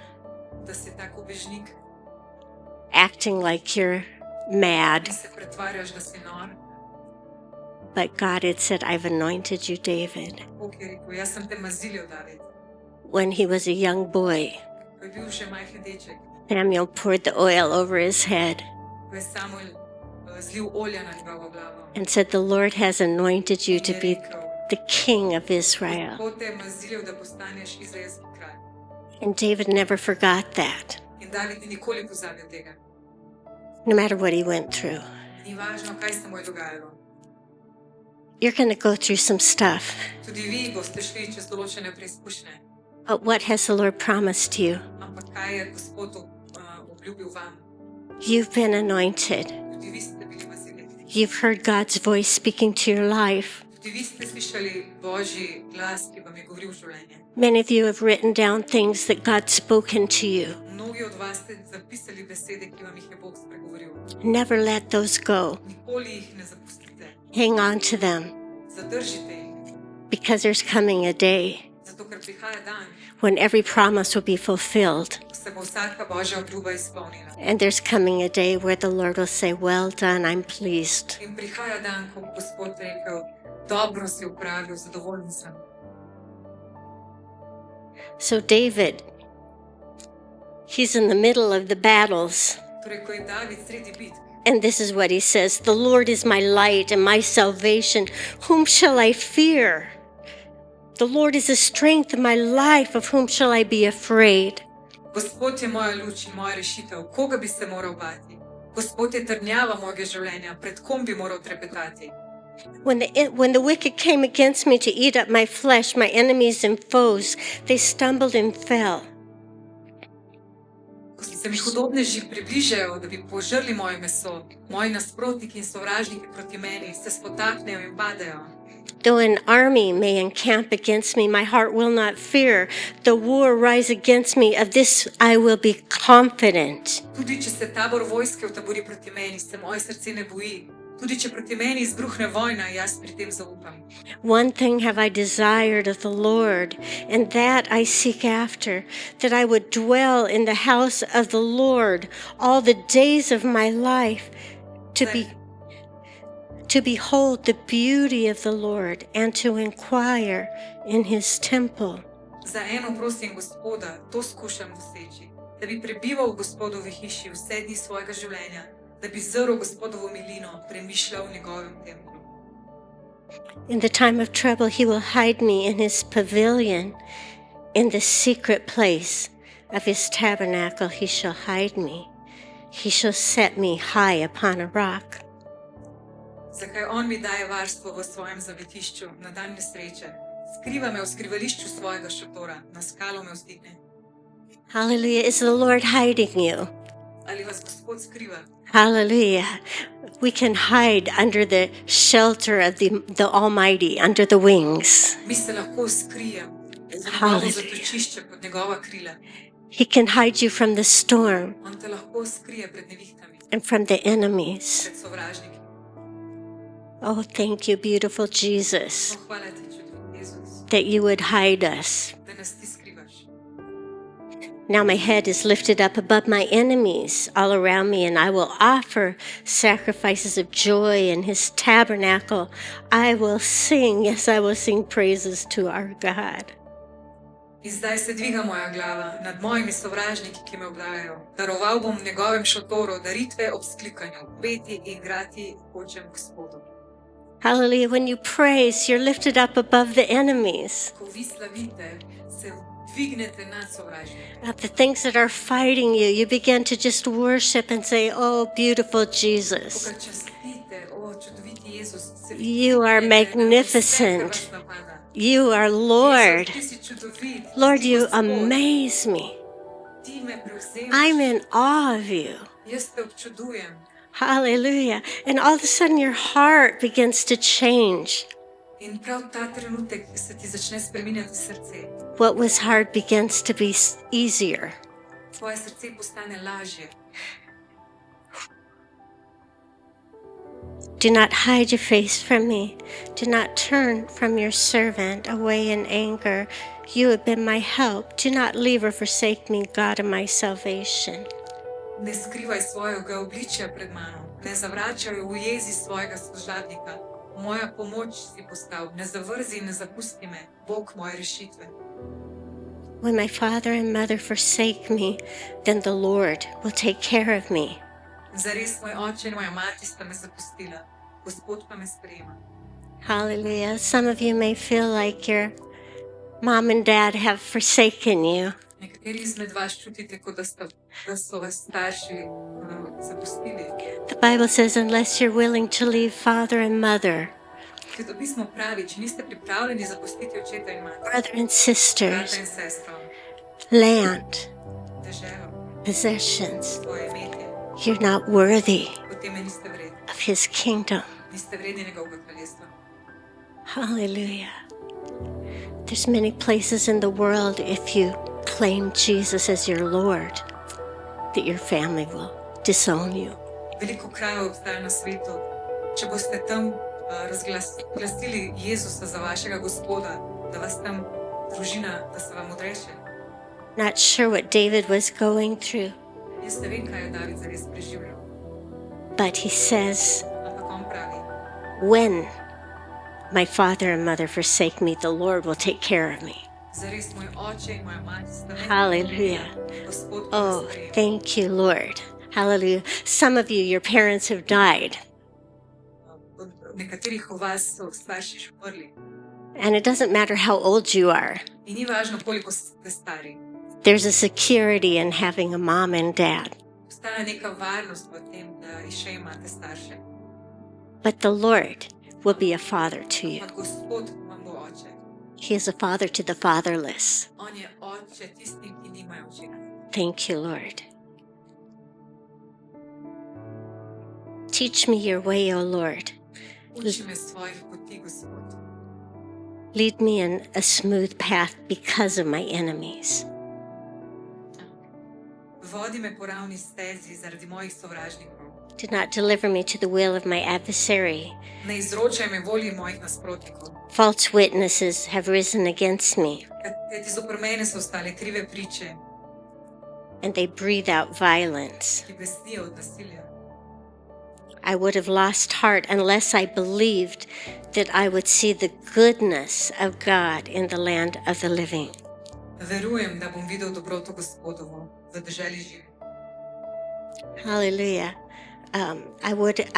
Da si tak ubežnik acting like you're mad. in se pretvarjaš, da si nor. But God had said, "I've anointed you, David." Bog je rekel, jaz sem te mazilil, David. When he was a young boy, Ko je bil še majhen deček, Samuel poured the oil over his head ko je Samuel zlil olja na njegovo glavo. and said, "The Lord has anointed you to In je be rekel, the king of Israel." Gospod te je mazilil, da postaneš izraelski kralj. And David never forgot that, In David ni nikoli pozabil tega. no matter what he went through. Ni važno, kaj se mu je dogajalo. You're going to go through some stuff. Tudi vi boste šli čez določene preizkušnje. But what has the Lord promised you? Ampak kaj je Gospod obljubil vam? You've been anointed. Tudi vi ste bili maziljeni. You've heard God's voice speaking to your life. Tudi vi ste slišali Božji glas, ki vam je govoril v življenje. Many of you have written down things that God's spoken to you. Mnogi od vas ste zapisali besede, ki vam jih je Bog spregovoril. Never let those go. Nikoli jih ne zapustite. Hang on to them Zadržite jih, because there's coming a day zato ker prihaja dan, when every promise will be fulfilled. ko se bo vsaka Božja obljuba izpolnila. And there's coming a day where the Lord will say, "Well done, I'm pleased." In prihaja dan, ko bo Gospod rekel, dobro si upravil, zadovoljen sem. So David, he's in the middle of the battles. Torej, ko je David sredi bitk, And this is what he says: "The Lord is my light and my salvation. Whom shall I fear? The Lord is the strength of my life. Of whom shall I be afraid?" Gospod je moja luč in moja rešitev, koga bi se moral bati? Gospod je trdnjava mojega življenja, pred kom bi moral trepetati? When the wicked came against me to eat up my flesh, my enemies and foes, they stumbled and fell. Ko se mi hudobneži približajo, da bi požrli moje meso, moji nasprotniki in sovražniki proti meni se spotaknejo in padejo. Though an army may encamp against me, my heart will not fear. Though war rise against me, of this I will be confident. Tudi če se tabor vojske utabori proti meni, se moje srce ne boji. Tudi če proti meni izbruhne vojna, jaz pri tem zaupam. One thing have I desired of the Lord, and that I seek after, that I would dwell in the house of the Lord all the days of my life, to behold the beauty of the Lord and to inquire in his temple. Za eno prosim Gospoda, to skušam doseči, da bi prebival v Gospodovi hiši vse dni svojega življenja, da bi zrl Gospodovo milino, premišljal v njegovem templu. In the time of trouble, he will hide me in his pavilion. In the secret place of his tabernacle, he shall hide me. He shall set me high upon a rock. Zakaj on mi daje varstvo v svojem zavetišču na dan nesreče? Skriva me v skrivališču svojega šotora, na skalo me vzdigne. Hallelujah. Is the Lord hiding you? Ali vas Gospod skriva? Hallelujah. We can hide under the shelter of the Almighty, under the wings. Mi se lahko skrijemo za njegovo Hallelujah. zatočišče pod njegova krila. He can hide you from the storm On te lahko skrije pred nevihtami, and from the enemies. pred sovražniki. Oh, thank you, beautiful Jesus, Oh, hvala ti, čudovit Jezus, that you would hide us. da nas ti skrivaš. Now my head is lifted up above my enemies all around me, and I will offer sacrifices of joy in his tabernacle. I will sing, yes, I will sing praises to our God. In zdaj se dviga moja glava nad mojimi sovražniki, ki me obdajajo. Daroval bom v njegovem šotoru daritve ob vzklikanju, peti in igrati hočem Gospodu. Hallelujah. When you praise, you're lifted up above the enemies, Ko vi slavite, se dvignete nad sovražniki. of the things that are fighting you. You begin to just worship and say, oh, beautiful Jesus. Ko ga častite, o čudoviti Jezus, se You are magnificent. Vse, kar vas napada. You are Lord. Jezus, ti si čudovit, Lord, ti si you Gospod. amaze me. Ti me prevzemaš. I'm in awe of you. Jaz te občudujem. Hallelujah. And all of a sudden your heart begins to change. In prav ta trenutek se ti začne spreminjati srce. What was hard begins to be easier. Tvoje srce postane lažje. Do not hide your face from me. Do not turn from your servant away in anger. You have been my help. Do not leave or forsake me, God of my salvation. Ne skrivaj svojega obličja pred mano, ne zavračaj v jezi svojega služabnika. Moja pomoč si postal, ne zavrzi in ne zapusti me, Bog moje rešitve. When my father and mother forsake me, then the Lord will take care of me. Zares moj oče in moja mati sta me zapustila, Gospod pa me sprejema. Hallelujah. Some of you may feel like your mom and dad have forsaken you. Nekateri izmed vas čutite, kot da so vas starši zapustili. The Bible says, unless you're willing to leave father and mother, Sveto pismo pravi, če niste pripravljeni zapustiti očeta in mati, brother and brata sisters, in sestro, land, deželo, possessions, svoje imetje, you're not worthy potem me niste vredni. of his kingdom. Niste vredni njegovega kraljestva. Hallelujah. There's many places in the world, if you claim Jesus as your Lord, that your family will disown you. Veliko krajev obstaja na svetu. Če boste tam razglasili Jezusa za vašega Gospoda, da vas tam družina, da se vam odreče. Not sure what David was going through, Jaz ne vem, kaj je David zares preživljal. but he says, Ampak on pravi, when my father and mother forsake me, the Lord will take care of me. zares moj oče in moja mati sta me Hallelujah. Gospod pa me Oh, sprejema. thank you, Lord. Hallelujah. Some of you, your parents have died, Od nekaterih od vas so starši že umrli. and it doesn't matter how old you are. In ni važno, koliko ste stari. There's a security in having a mom and dad. Obstaja neka varnost v tem, da še imate starše. But the Lord will be a father to you. Ampak Gospod vam bo oče. He is a father to the fatherless. On je oče tistim, ki nimajo očeta. Thank you, Lord. Teach me your way, O Lord. Uči me svojih poti, Gospod. Lead me in a smooth path because of my enemies. Vodi me po ravni stezi zaradi mojih sovražnikov. Do not deliver me to the will of my adversary. Ne izročaj me volji mojih nasprotnikov. False witnesses have risen against me, Kajti zoper mene so ostale krive priče, and they breathe out violence. ki besnijo od nasilja. I would have lost heart unless I believed that I would see the goodness of God in the land of the living. Verujem, da bom videl dobroto Gospodovo v deželi živih. Hallelujah. I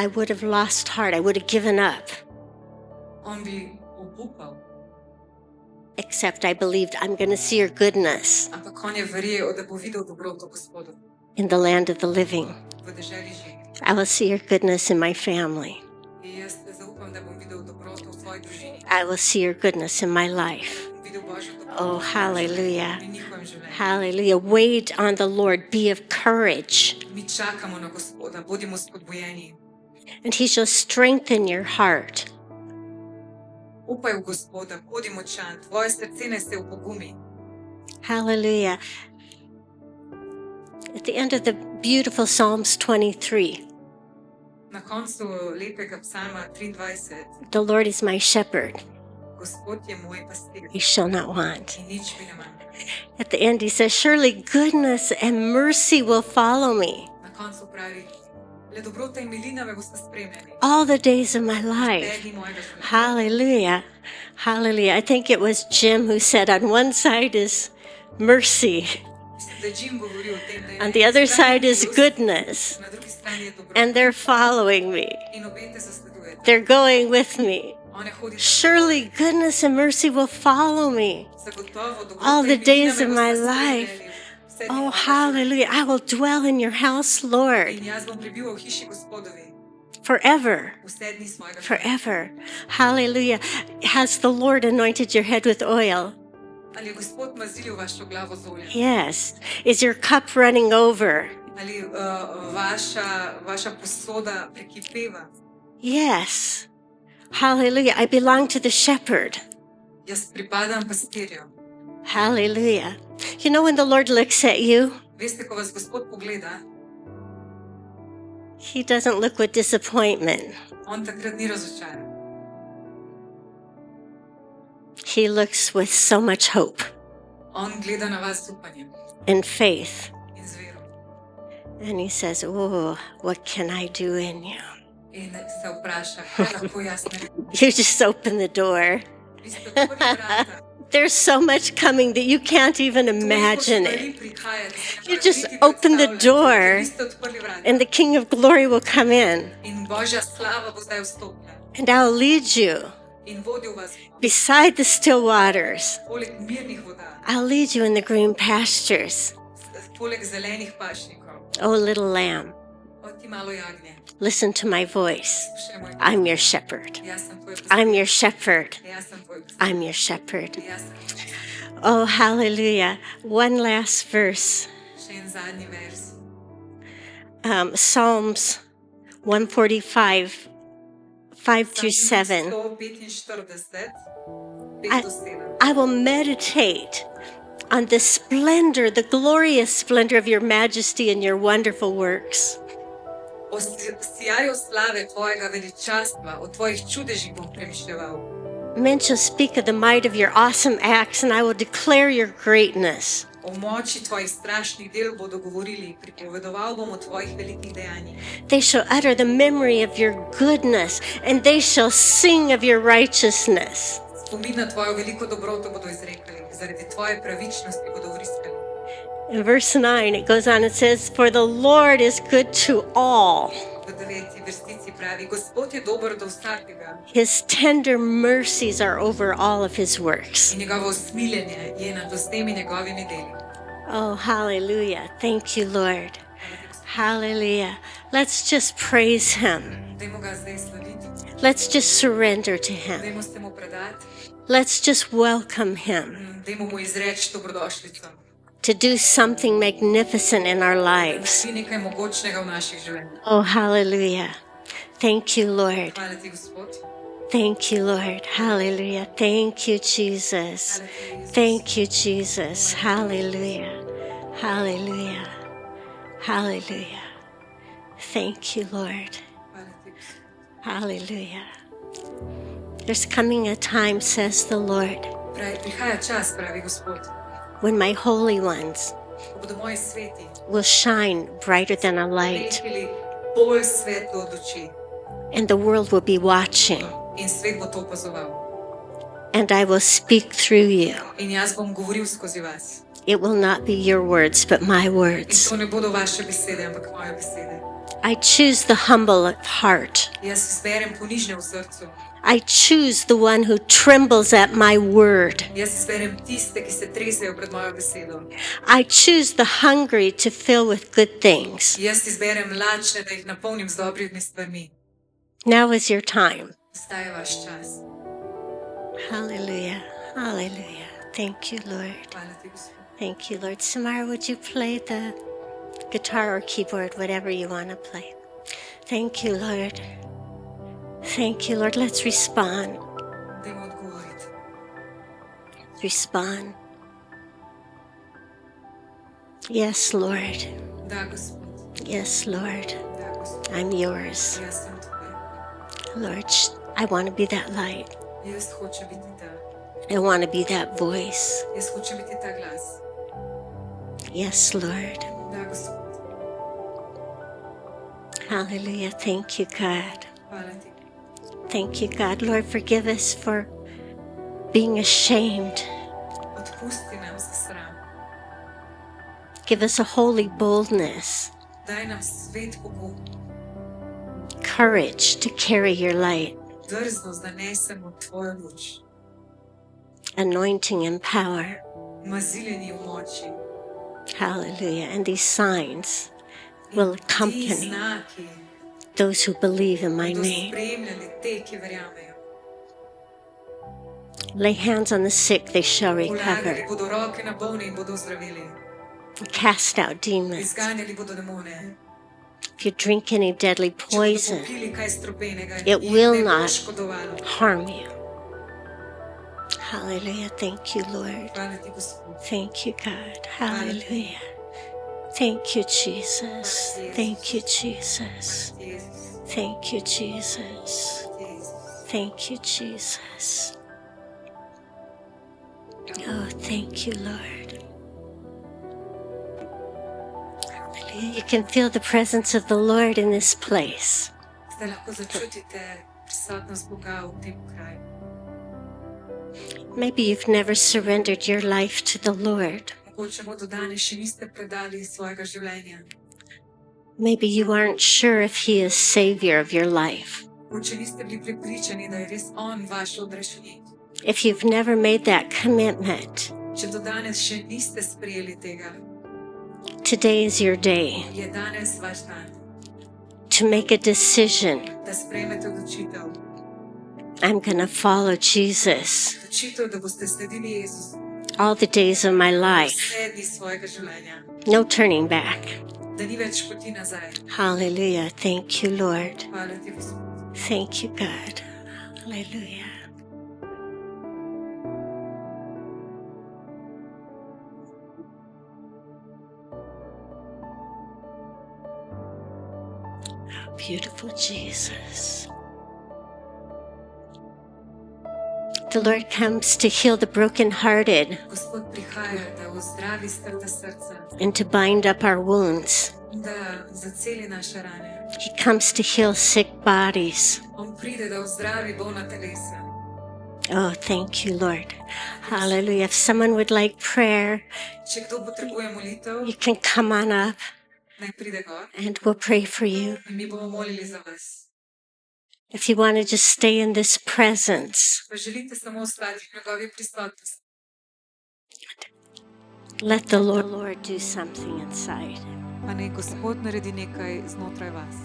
would have lost heart. I would have given up, On bi obupal, except I believed I'm going to see your goodness ampak on je verjel, da bo videl dobroto Gospodovo in the land of the living. v deželi živih. I will see your goodness in my family. In jaz te zaupam, da bom videl dobroto v tvoji družini. I will see your goodness in my life. Bom videl Božjo dobroto Oh, hallelujah. v njihovem življenju. Hallelujah. Wait on the Lord. Be of courage, Mi čakamo na Gospoda, bodimo spodbujeni. and he shall strengthen your heart. Upaj v Gospoda, bodi močan, tvoje srce naj se upogumi. Hallelujah. At the end of the beautiful Psalms 23, Na koncu lepega psalma 23, the Lord is my shepherd. Gospod je moj pastir I shall not want. in nič mi ne manjka. At the end, he says, surely goodness and mercy will follow me Na koncu pravi, le dobrota in milina me boste spremljali. all the days of my life. Dni mojega življenja. Hallelujah. Hallelujah. I think it was Jim who said, on one side is mercy, Mislim, da je Jim govoril o tem, da je on na the eni other strani side is milost, goodness, na drugi strani je dobrota. and they're following me. In obete zasledujete. They're going with me. One hodi Surely goodness and mercy will follow me zagotovo dobrota all the in milina days me of my boste life. spremljali vse dni Oh, mojega življenja. hallelujah. I will dwell in your house, Lord, In jaz bom prebival v hiši Gospodovi forever. vse dni svojega življenja. Forever. Hallelujah. Has the Lord anointed your head with oil? Ali je Gospod mazilil vašo glavo z oljem? Yes. Is your cup running over? Ali vaša posoda prekipeva? Yes. Hallelujah. I belong to the shepherd. Jaz pripadam pastirju. Hallelujah. You know, when the Lord looks at you, Veste, ko vas Gospod pogleda, he doesn't look with disappointment. on takrat ni razočaran. He looks with so much hope On gleda na vas z upanjem and faith. in z vero. And he says, oh, what can I do in you? In se vpraša, kaj lahko jaz naredim. You just open the door. Vi ste odprli vrata. There's so much coming that you can't even imagine Toliko it. stvari prihaja, da si ne You morete just niti open the predstavljati, door. ker vi ste odprli vrata. And the King of Glory will come in, In Božja slava bo zdaj vstopila. and I'll lead you In vodil vas bo. beside the still waters. Poleg mirnih voda, I'll lead you in the green pastures. poleg zelenih pašnikov. Oh, little lamb, O ti malo jagnje, listen to my voice. slušaj moj glas. I'm your shepherd. Jaz sem tvoj pastir. I'm your shepherd. Jaz sem tvoj pastir. I'm your shepherd. Jaz sem tvoj pastir. Oh, hallelujah. One last verse. Še en zadnji vers. Psalms 145, 5 through 7. 145, 5 do 7. I will meditate on the splendor, the glorious splendor of your majesty and your wonderful works. O sijaju slave tvojega veličastva, o tvojih čudežih bom premišljeval. Men shall speak of the might of your awesome acts, and I will declare your greatness. O moči tvojih strašnih del bodo govorili, pripovedoval bom o tvojih velikih dejanjih. They shall utter the memory of your goodness, and they shall sing of your righteousness. Spomin na tvojo veliko dobroto bodo izrekali, zaradi tvoje pravičnosti bodo vriskali. In verse 9, it goes on, it says, for the Lord is good to all. V 9. vrstici pravi, Gospod je dober do vsakega His tender mercies are over all of his works. in njegovo usmiljenje je nad vsemi njegovimi deli. Oh, hallelujah. Thank you, Lord. Hallelujah. Let's just praise him. Dajmo ga zdaj slaviti, Let's just surrender to him. dajmo se mu predati, Let's just welcome him dajmo mu izreči dobrodošlico. to do something magnificent in our lives. Ni nekaj mogočnega v naših življenjih. Oh, hallelujah. Thank you, Lord. Hvala ti, Gospod. Thank you, Lord. Hallelujah. Thank you, Jesus. Thank you, Jesus. Hallelujah. Hallelujah. Hallelujah. Thank you, Lord. Hvala ti, Gospod. Hallelujah. There's coming a time, says the Lord, Prihaja čas, pravi Gospod, when my holy ones ko bodo moji sveti will shine brighter than a light, lepili bolj svetlo od oči and the world will be watching, in svet bo to opazoval. and I will speak through you. In jaz bom govoril skozi vas. It will not be your words, but my In words. to ne bodo vaše besede, ampak moje besede. I choose the humble of heart. Jaz izberem ponižne v srcu. I choose the one who trembles at my word. Jaz izberem tiste, ki se tresejo pred mojo besedo. I choose the hungry to fill with good things. Jaz izberem lačne, da jih napolnim z dobrimi stvarmi. Now is your time. Zdaj je vaš čas. Hallelujah. Hallelujah. Thank you, Lord. Hvala ti, Gospod. Thank you, Lord. Samara, would you play the guitar or keyboard, whatever you want to play? Thank you, Lord. Thank you, Lord. Let's respond. Dajmo odgovoriti. Respond. Yes, Lord. Da, Gospod. Yes, Lord. Da, Gospod. I'm yours. Jaz sem tvoj. Lord, I want to be that light. Jaz hočem biti ta. I want to be that voice. Jaz hočem biti ta glas. Yes, Lord. Da, Gospod. Hallelujah. Thank you, God. Hvala ti. Thank you, God. Lord, forgive us for being ashamed. Odpusti nam za sram. Give us a holy boldness, Daj nam svet pogum, courage to carry your light, drznost, da nesemo tvojo luč, anointing and power. maziljenje v moči. Hallelujah. And these signs will Ti accompany znaki those who believe in my bodo name. spremljali te, ki verjamejo. Lay hands on the sick, they shall Polagali recover. bodo roke na bolne in bodo ozdravili. Cast out demons. Izganjali bodo demone. If you drink any deadly Če bodo poison, popili kaj strupenega, it jih will ne bo not škodovalo. harm you. Hallelujah. Thank you, Lord. Hvala ti, Gospod. Thank you, God. Hallelujah. Thank you, Jesus. Thank you, Jesus. Hvala ti, Jezus. Thank you, Jesus. Hvala ti, Jezus. Thank you, Jesus. Oh, thank you, Lord. Hallelujah. You can feel the presence of the Lord in this place. Zdaj lahko začutite prisotnost Boga v tem kraju. Maybe you've never surrendered your life to the Lord. Mogoče mu do danes še niste predali svojega življenja. Maybe you aren't sure if He is Savior of your life. Mogoče niste bili prepričani, da je res On vaš odrešenik. If you've never made that commitment, Če do danes še niste sprejeli tega, today is your day je danes vaš dan, to make a decision. da sprejmete odločitev. I'm going to follow Jesus Odločitev, da boste sledili Jezusu all the days of my life. vse dni svojega življenja. No turning back. Da ni več poti nazaj. Hallelujah. Thank you, Lord. Hvala ti, Gospod. Thank you, God. Hallelujah. Oh, beautiful Jesus. The Lord comes to heal the brokenhearted Gospod prihaja, da ozdravi strta srca, and to bind up our wounds. da zaceli naše rane. He comes to heal sick bodies. On pride, da ozdravi bolna telesa. Oh, thank you, Lord. Hallelujah. If someone would like prayer, Če kdo potrebuje molitev, you can come on up naj pride gor and we'll pray for you. in mi bomo molili za vas. If you want to just stay in this presence, Pa želite samo ostati v njegovi prisotnosti. let the Lord do something inside. Pa naj Gospod naredi nekaj znotraj vas.